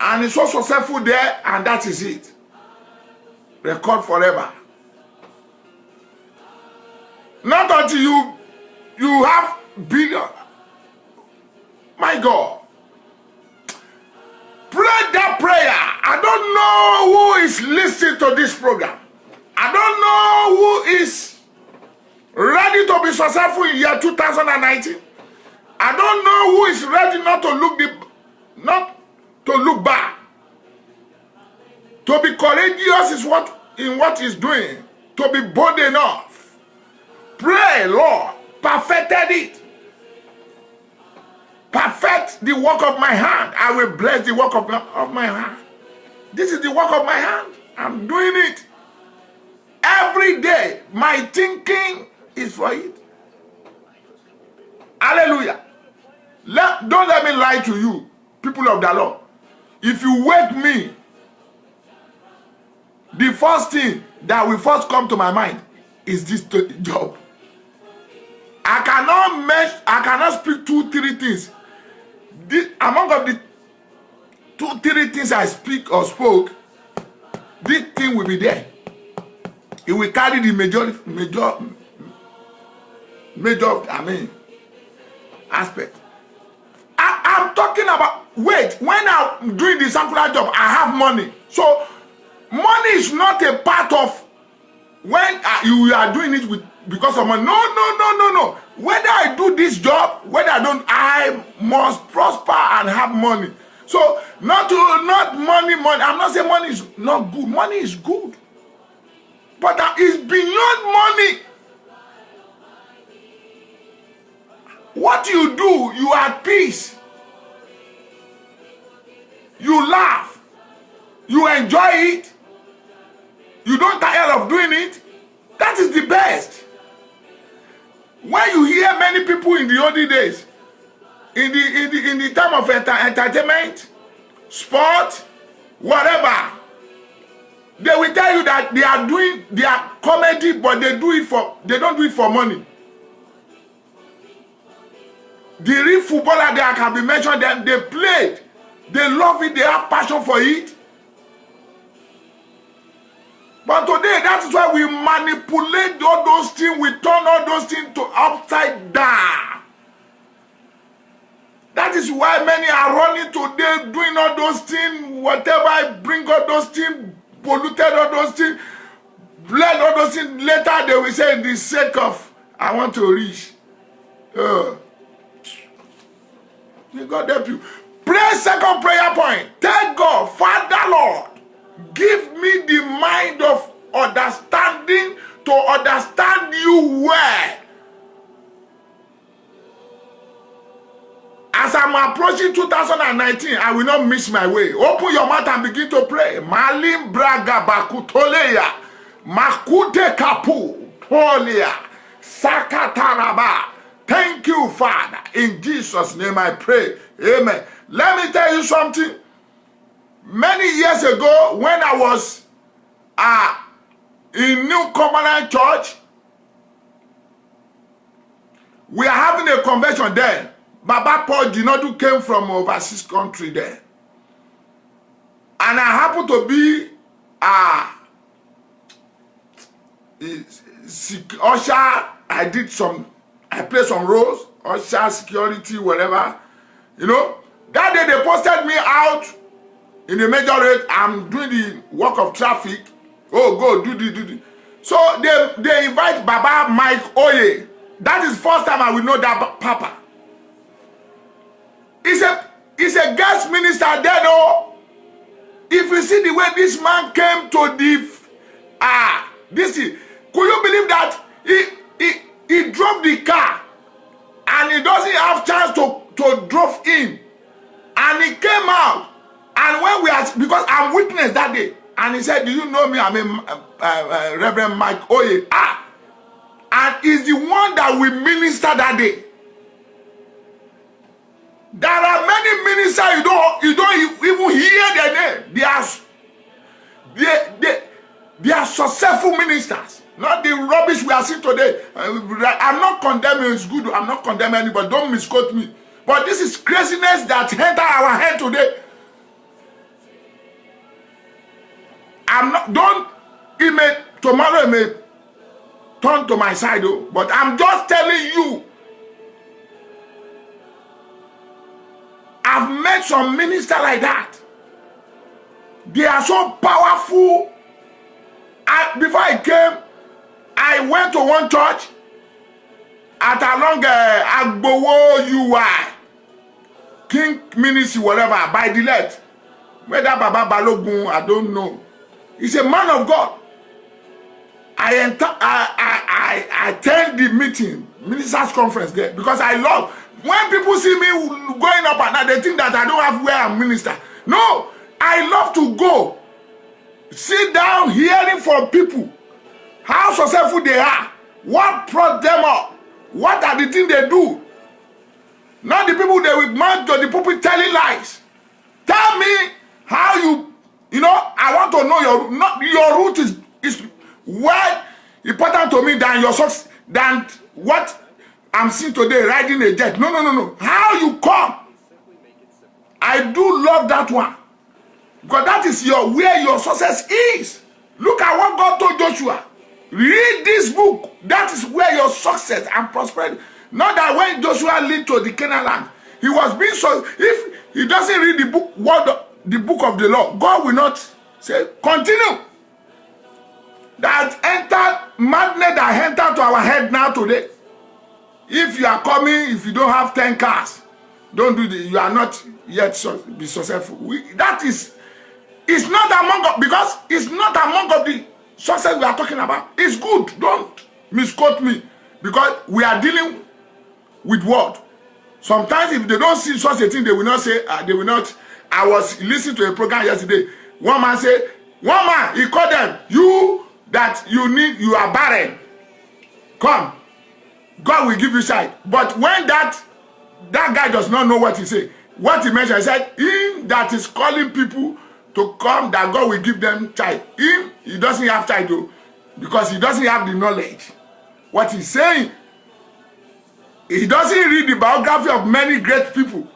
And he's so successful there, and that is it. Record forever. Not until you have billion. My God. Pray that prayer. I don't know who is listening to this program. I don't know who is ready to be successful in year 2019. I don't know who is ready not to look back. To be courageous is in what he's doing. To be bold enough. Pray, Lord, perfected it. Perfect the work of my hand. I will bless the work of my hand. This is the work of my hand. I'm doing it. Every day, my thinking is for it. Hallelujah. Don't let me lie to you, people of the Lord. If you wake me, the first thing that will first come to my mind is this job. I cannot speak 2-3 things. Among of the 2-3 things I speak or spoke, this thing will be there. It will carry the major aspect. I'm talking about, wait, when I'm doing the circular job, I have money. So money is not a part of when you are doing it because of money. No. Whether I do this job, whether I don't, I must prosper and have money. So not money. I'm not saying money is not good. Money is good. But that is beyond money. What you do, you are at peace. You laugh. You enjoy it. You don't tire of doing it. That is the best. When you hear many people in the olden days, in the time of entertainment, sport, whatever, they will tell you that they are doing their comedy, but they don't do it for money. The real footballer there can be mentioned, them, they played, they love it, they have passion for it. But today, that is why we manipulate all those things, we turn all those things to upside down. That is why many are running today, doing all those things, whatever I bring all those things, polluted all those things, bled all those things. Later they will say, in the sake of, I want to reach. May God help you. Pray second prayer point. Tell God, Father Lord, give me the mind of understanding to understand you well. As I'm approaching 2019, I will not miss my way. Open your mouth and begin to pray. Malim braga bakutoleya. Makute kapu. Toleya. Sakataraba. Thank you, Father. In Jesus' name I pray. Amen. Let me tell you something. Many years ago, when I was in New Covenant Church, we are having a convention there. Baba Paul Dinodu came from overseas country there. And I happened to be usher. I played some roles, usher, security, whatever. You know, that day they posted me out in the major road. I'm doing the work of traffic. Oh, go, do the. So they invite Baba Mike Oye. That is first time I will know that Papa. He's a guest minister there though. If you see the way this man came to could you believe that he drove the car and he doesn't have chance to drive in, and he came out, and when we are, because I'm witness that day, and he said, do you know me? I'm a Reverend Mike Oye. And he's the one that we minister that day. There are many ministers you don't even hear their name. They are successful ministers. Not the rubbish we are seeing today. I'm not condemning, it's good. I'm not condemning anybody. Don't misquote me. But this is craziness that enter our head today. Tomorrow it may turn to my side, though. But I'm just telling you. I've met some ministers like that. They are so powerful. Before I came, I went to one church at along Agbowo UI, King Ministry, whatever, by the left. Whether Baba Balogun, I don't know. He's a man of God. I attend the meeting, ministers' conference there, because I love. When people see me going up and down, they think that I don't have where I'm minister. No, I love to go. Sit down, hearing from people. How successful they are. What brought them up. What are the things they do. Not the people they will mount to the people telling lies. Tell me how I want to know your root is well important to me than your success, than what I'm seeing today riding a jet. No. How you come? I do love that one. Because that is where your success is. Look at what God told Joshua. Read this book. That is where your success and prosperity. Not that when Joshua led to the Canaan land, he was being so. If he doesn't read the book of the law, God will not say, continue. That madness that entered to our head now today. If you are coming, if you don't have 10 cars, don't do this. You are not yet be successful. It's not among, because it's not among of the success we are talking about. It's good. Don't misquote me, because we are dealing with what? Sometimes if they don't see such a thing, they will not say, they will not. I was listening to a program yesterday. One man said, he called them, you are barren. Come. God will give you sight. But when that guy does not know what he said, what he mentioned, he said, him that is calling people to come, that God will give them child. He doesn't have child though, because he doesn't have the knowledge. What he's saying, he doesn't read the biography of many great people.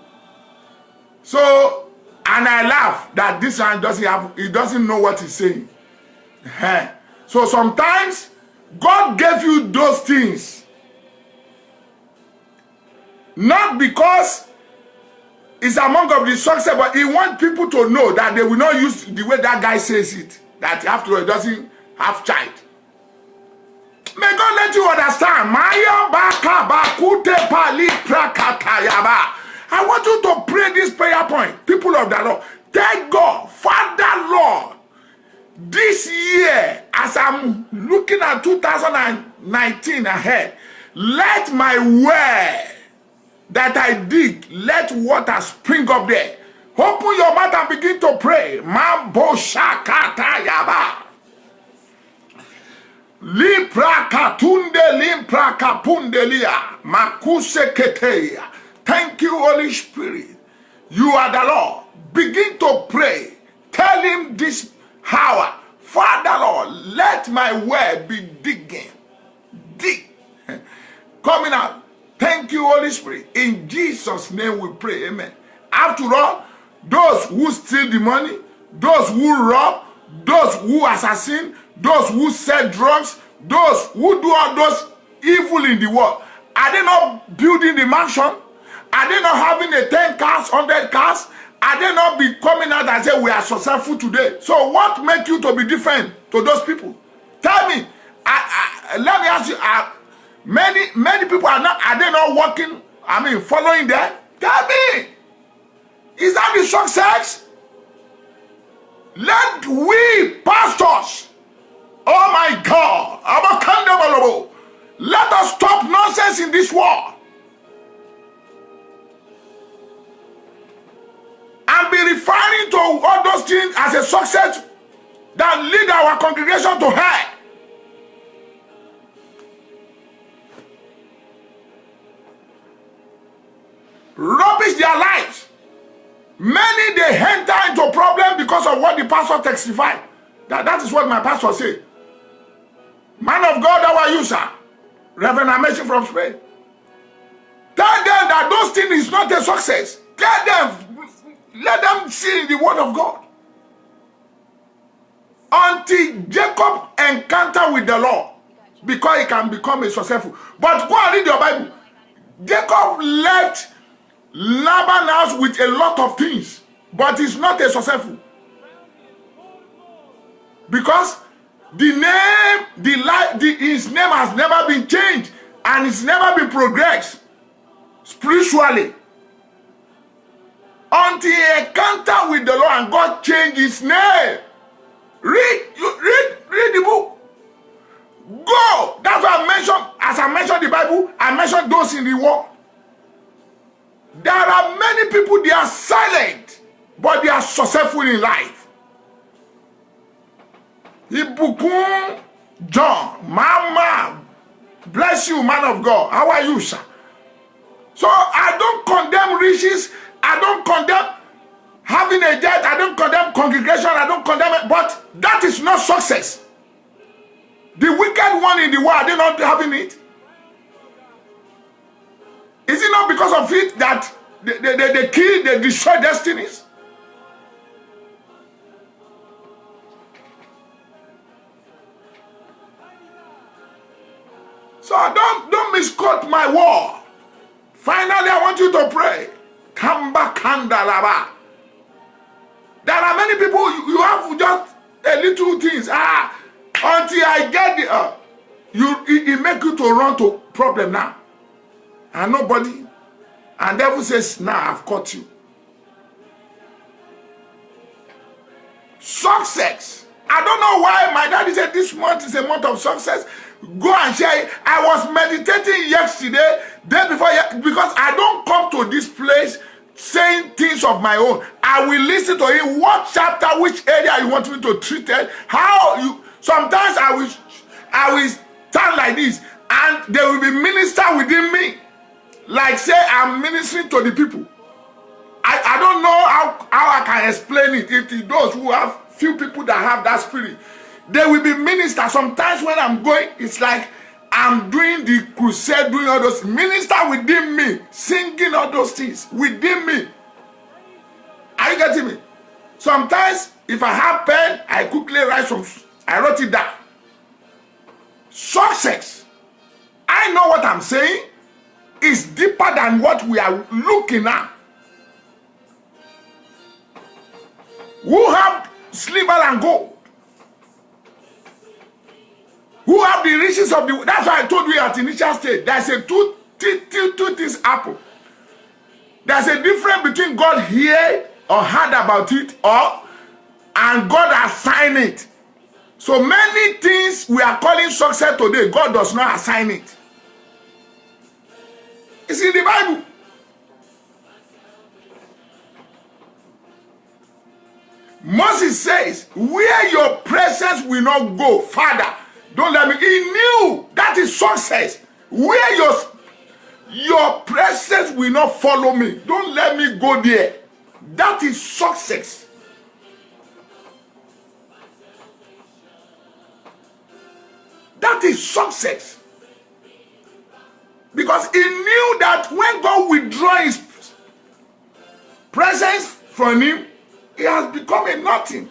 So, and I laugh that this man he doesn't know what he's saying. So sometimes, God gave you those things. Not because it's among of the success, but he wants people to know that they will not use the way that guy says it. That after all, he doesn't have child. May God let you understand. I want you to pray this prayer point, people of the Lord. Tell God, Father Lord, this year, as I'm looking at 2019 ahead, let my well that I dig, let water spring up there. Open your mouth and begin to pray. Mambo shakata yaba. Limpra katunde limpra kapundelia. Makuse keteya. Thank you, Holy Spirit. You are the Lord. Begin to pray. Tell him this hour, Father Lord, let my well be digging. Dig. Coming out. Thank you, Holy Spirit. In Jesus' name we pray. Amen. After all, those who steal the money, those who rob, those who assassin, those who sell drugs, those who do all those evil in the world, are they not building the mansion? Are they not having a 10 cars, 100 cars? Are they not be coming out and say we are successful today? So what makes you to be different to those people? Tell me. Let me ask you. Many people are they not working? I mean, following them? Tell me. Is that the success? Let we pastors, oh my God, let us stop nonsense in this war and be referring to all those things as a success that lead our congregation to hell. Rubbish their lives. Many they enter into problem because of what the pastor testified. That is what my pastor said. Man of God, how are you, sir? Reverend Amechi from Spain. Tell them that those things is not a success. Tell them, let them see the word of God. Until Jacob encounter with the Lord, because he can become a successful. But go and read your Bible. Jacob left Laban house with a lot of things, but he's not a successful. Because the name, his name has never been changed and it's never been progressed spiritually. Until he encounter with the Lord and God changed his name. Read the book. Go. That's why I mentioned, as I mentioned the Bible, I mentioned those in the war. There are many people, they are silent, but they are successful in life. Ibukun John, Mama, bless you, man of God. How are you, sir? So I don't condemn riches. I don't condemn having a jet. I don't condemn congregation. I don't condemn it. But that is not success. The wicked one in the world, are they not having it? Is it not because of it that they kill, they destroy destinies? So don't misquote my word. Finally, I want you to pray. Kamba kandalaba. There are many people, you have just a little things. Until I get the it make you to run to problem now. And nobody, and devil says, now I've caught you. Success. I don't know why my daddy said this month is a month of success. Go and share it. I was meditating yesterday, day before, because I don't come to this place saying things of my own. I will listen to him. What chapter, which area you want me to treat it? How you, sometimes I will stand like this and there will be minister within me. Like say I'm ministering to the people. I don't know how I can explain it. If those who have few people that have that spirit, they will be minister. Sometimes when I'm going, it's like I'm doing the crusade, doing all those minister within me, singing all those things within me. Are you getting me? Sometimes if I have pen, I quickly write some. I wrote it down. Success. I know what I'm saying. Is deeper than what we are looking at. Who have silver and gold? Who have the riches of the... That's why I told you at initial stage. There's a two things happen. There's a difference between God hear or heard about it and God assign it. So many things we are calling success today, God does not assign it. It's in the Bible. Moses says, where your presence will not go, Father, don't let me. He knew that is success. Where your presence will not follow me, don't let me go there. That is success. That is success. Because he knew that when God withdraw his presence from him, he has become a nothing.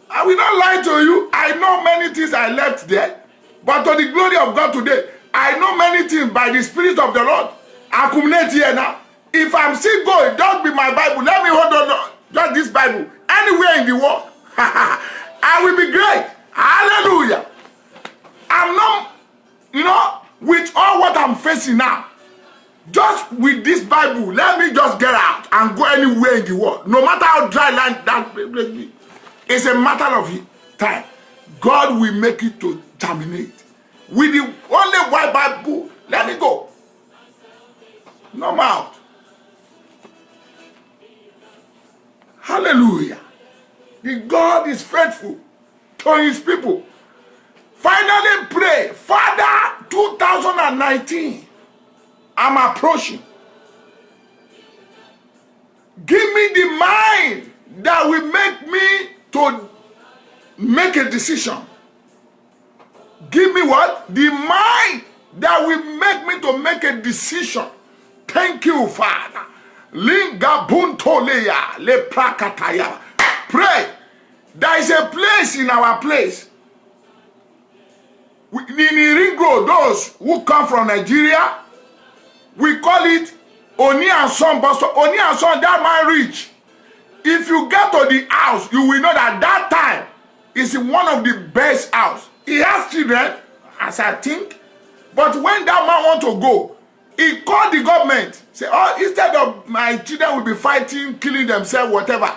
I will not lie to you. I know many things I left there. But to the glory of God today, I know many things by the Spirit of the Lord. I accumulate here now. If I'm still going, don't be my Bible. Let me hold on. Just this Bible. Anywhere in the world. I will be great. Hallelujah. I'm not, with all what I'm facing now, just with this Bible, let me just get out and go anywhere in the world. No matter how dry land that place be. It's a matter of time. God will make it to terminate. With the only white Bible, let me go. No mouth. Hallelujah. The God is faithful to his people. Finally pray, Father, 2019, I'm approaching. Give me the mind that will make me to make a decision. Give me what? The mind that will make me to make a decision. Thank you, Father. Linga buntoleya le prakataya. Pray. There is a place in our place. In Ring Road, those who come from Nigeria, we call it Oni and Son bus stop. Oni and Son, that man rich. If you get to the house, you will know that that time is one of the best house. He has children, as I think, but when that man want to go, he called the government, say, oh, instead of my children will be fighting, killing themselves, whatever,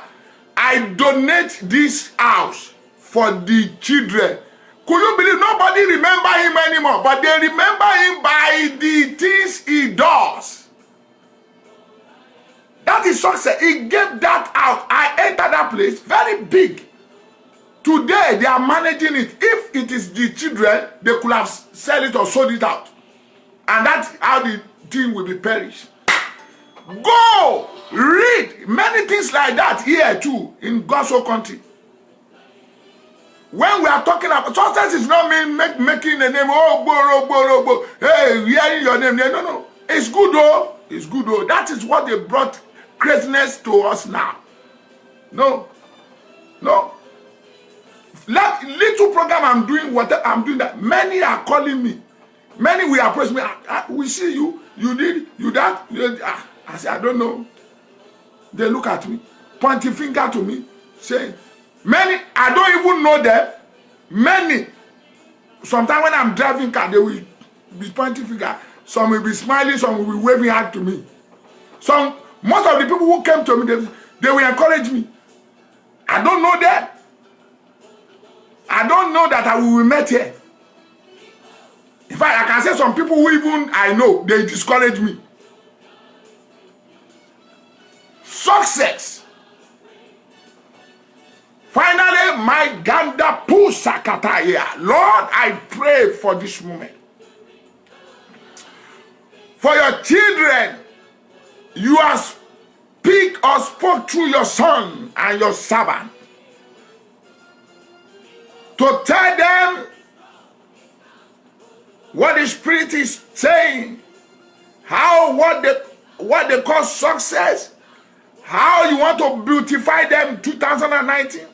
I donate this house for the children. Could you believe nobody remember him anymore? But they remember him by the things he does. That is success. He gave that out. I entered that place, very big. Today, they are managing it. If it is the children, they could have sold it or sold it out. And that's how the thing will be perished. Go! Read many things like that here too, in God's own country. When we are talking about success, is not mean making the name, oh, hey, hearing your name. No. It's good though. It's good though. That is what they brought craziness to us now. No. Little program I'm doing, what I'm doing that. Many are calling me. Many will approach me. We see you. You did. You that. I say, I don't know. They look at me, pointing finger to me, saying, many, I don't even know them. Many. Sometimes when I'm driving car, they will be pointing finger. Some will be smiling, some will be waving hand to me. Most of the people who came to me, they will encourage me. I don't know them. I don't know that I will be met here. In fact, I can say some people who even I know, they discourage me. Success. Finally, my Ganda Pusakataya. Lord, I pray for this moment. For your children, you have spoke through your son and your servant to tell them what the Spirit is saying, what they call success, how you want to beautify them in 2019,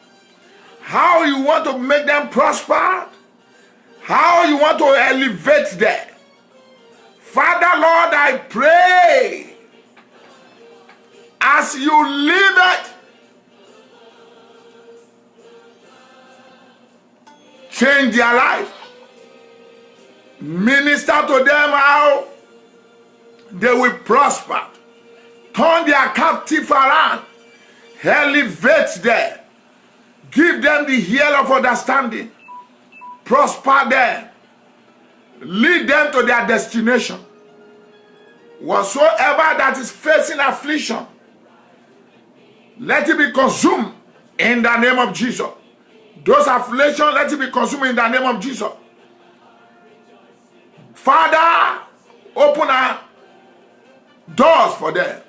how you want to make them prosper, how you want to elevate them. Father, Lord, I pray as you live it, change their life. Minister to them how They will prosper. Turn their captive around. Elevate them. Give them the ear of understanding. Prosper them. Lead them to their destination. Whatsoever that is facing affliction, let it be consumed in the name of Jesus. Those afflictions, let it be consumed in the name of Jesus. Father, open our doors for them.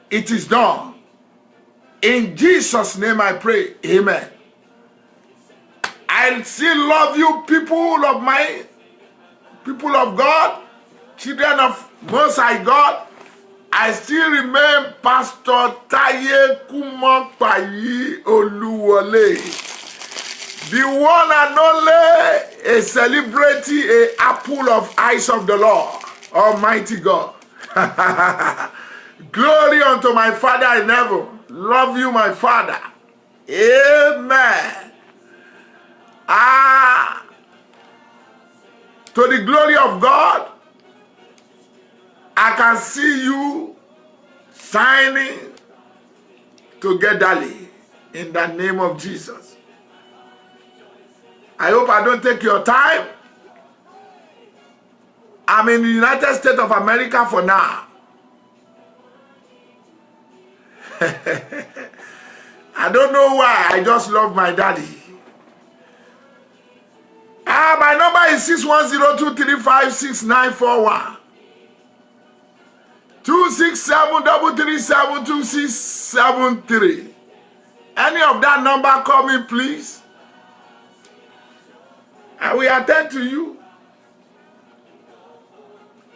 It is done. In Jesus' name I pray. Amen. I still love you, people of God, children of Most High God. I still remain Pastor Taye Kumopayi Oluwole, the one and only, a celebrity, a apple of eyes of the Lord, Almighty God. Glory unto my Father in heaven. Love you, my Father. Amen. To the glory of God, I can see you signing togetherly in the name of Jesus. I hope I don't take your time. I'm in the United States of America for now. I don't know why, I just love my daddy. My number is 610-235-6941. 267-337-2673. Any of that number, call me, please. I will attend to you.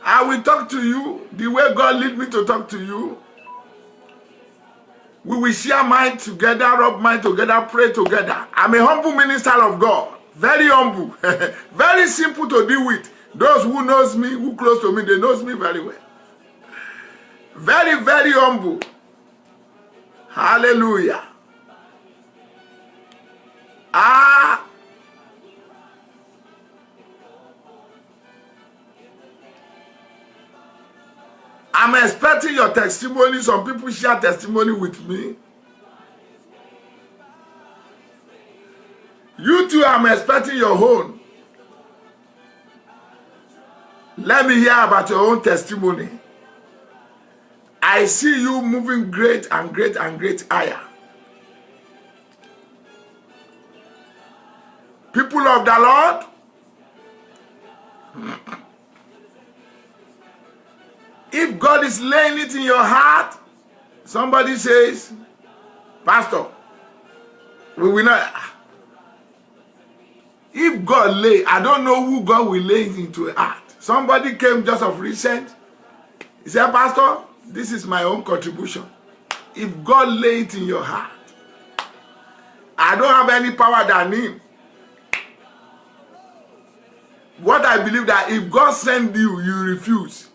I will talk to you the way God lead me to talk to you. We will share mind together, rub mind together, pray together. I'm a humble minister of God. Very humble. Very simple to deal with. Those who knows me, who close to me, they knows me very well. Very, very humble. Hallelujah. I'm expecting your testimony. Some people share testimony with me. You too, I'm expecting your own. Let me hear about your own testimony. I see you moving great and great and great higher. People of the Lord, if God is laying it in your heart, somebody says, Pastor, we will not. If God lay, I don't know who God will lay it into a heart. Somebody came just of recent. He said, Pastor, this is my own contribution. If God lay it in your heart, I don't have any power than him. What I believe that if God send you, you refuse,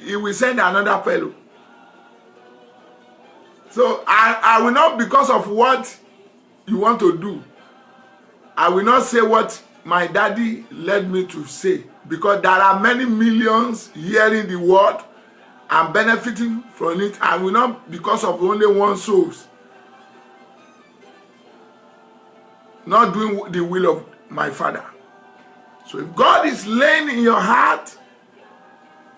he will send another fellow. So I will not, because of what you want to do, I will not say what my daddy led me to say, because there are many millions hearing the word and benefiting from it. I will not, because of only one soul, not doing the will of my Father. So if God is laying in your heart,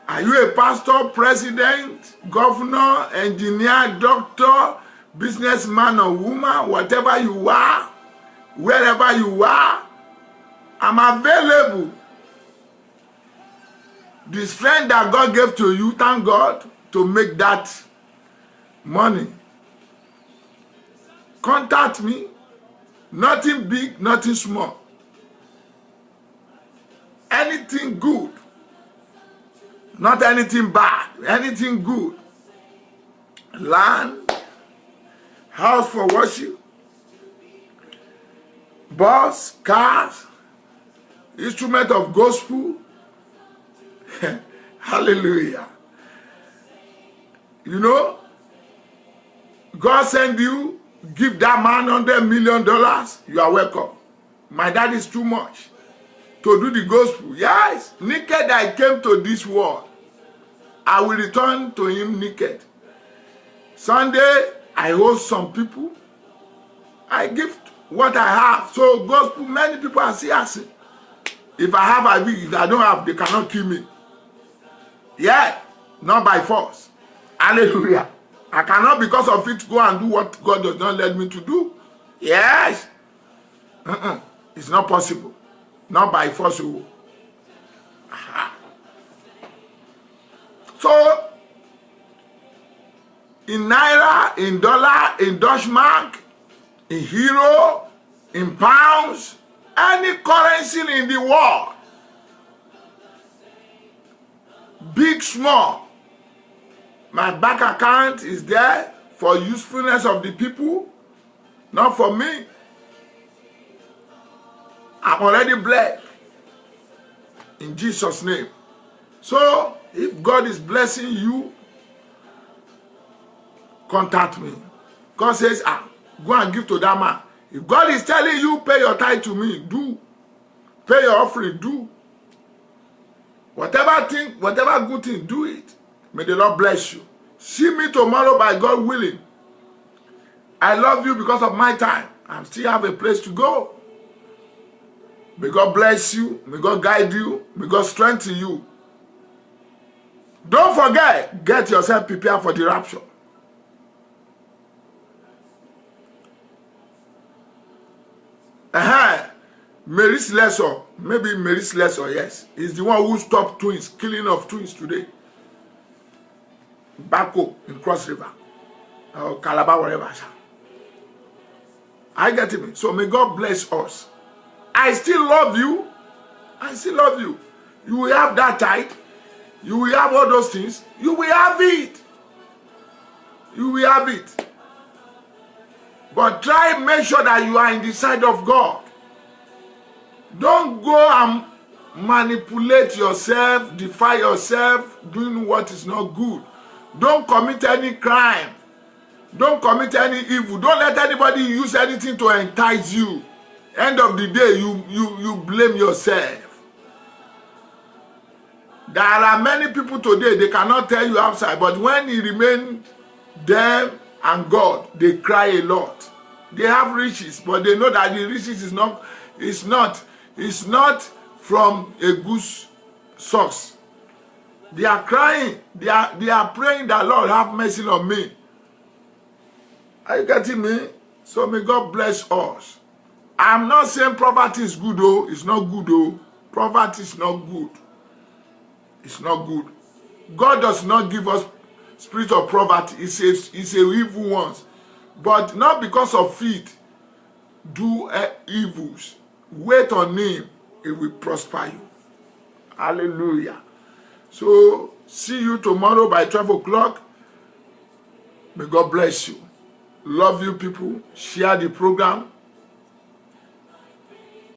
are you a pastor, president, governor, engineer, doctor, businessman or woman, whatever you are, wherever you are, I'm available. The strength that God gave to you, thank God, to make that money. Contact me. Nothing big, nothing small. Anything good. Not anything bad. Anything good. Land. House for worship. Bus, cars. Instrument of gospel. Hallelujah. You know, God send you, give that man $100 million, you are welcome. My dad is too much to do the gospel. Yes, naked I came to this world. I will return to him naked. Sunday, I host some people. I give what I have. So gospel, many people are still asking. If I have, I will. If I don't have, they cannot kill me. Yeah, not by force. Hallelujah. I cannot, because of it, go and do what God does not let me to do. Yes. It's not possible. Not by force. So, in naira, in dollar, in Dutch mark, in euro, in pounds, any currency in the world, big, small, my bank account is there for usefulness of the people, not for me. I'm already blessed in Jesus' name. So, if God is blessing you, contact me. God says, go and give to that man. If God is telling you, pay your tithe to me, do. Pay your offering, do. Whatever good thing, do it. May the Lord bless you. See me tomorrow by God willing. I love you because of my time. I still have a place to go. May God bless you. May God guide you. May God strengthen you. Don't forget, get yourself prepared for the rapture. Mary's lesson, maybe Mary's lesson, yes, is the one who stopped twins, killing of twins today. Back home in Cross River, or Calabar, wherever. I get it. So may God bless us. I still love you. I still love you. You will have that tithe. You will have all those things. You will have it. You will have it. But try and make sure that you are in the side of God. Don't go and manipulate yourself, defy yourself, doing what is not good. Don't commit any crime. Don't commit any evil. Don't let anybody use anything to entice you. End of the day, you blame yourself. There are many people today, they cannot tell you outside, but when you remain them and God, they cry a lot. They have riches, but they know that the riches is not from a good source. They are crying. They are praying that Lord have mercy on me. Are you getting me? So may God bless us. I'm not saying poverty is good, though. It's not good, though. Poverty is not good. It's not good. God does not give us spirit of poverty. It's a evil ones. But not because of feet do evils. Wait on him, it will prosper you. Hallelujah. So, see you tomorrow by 12 o'clock. May God bless you. Love you people. Share the program.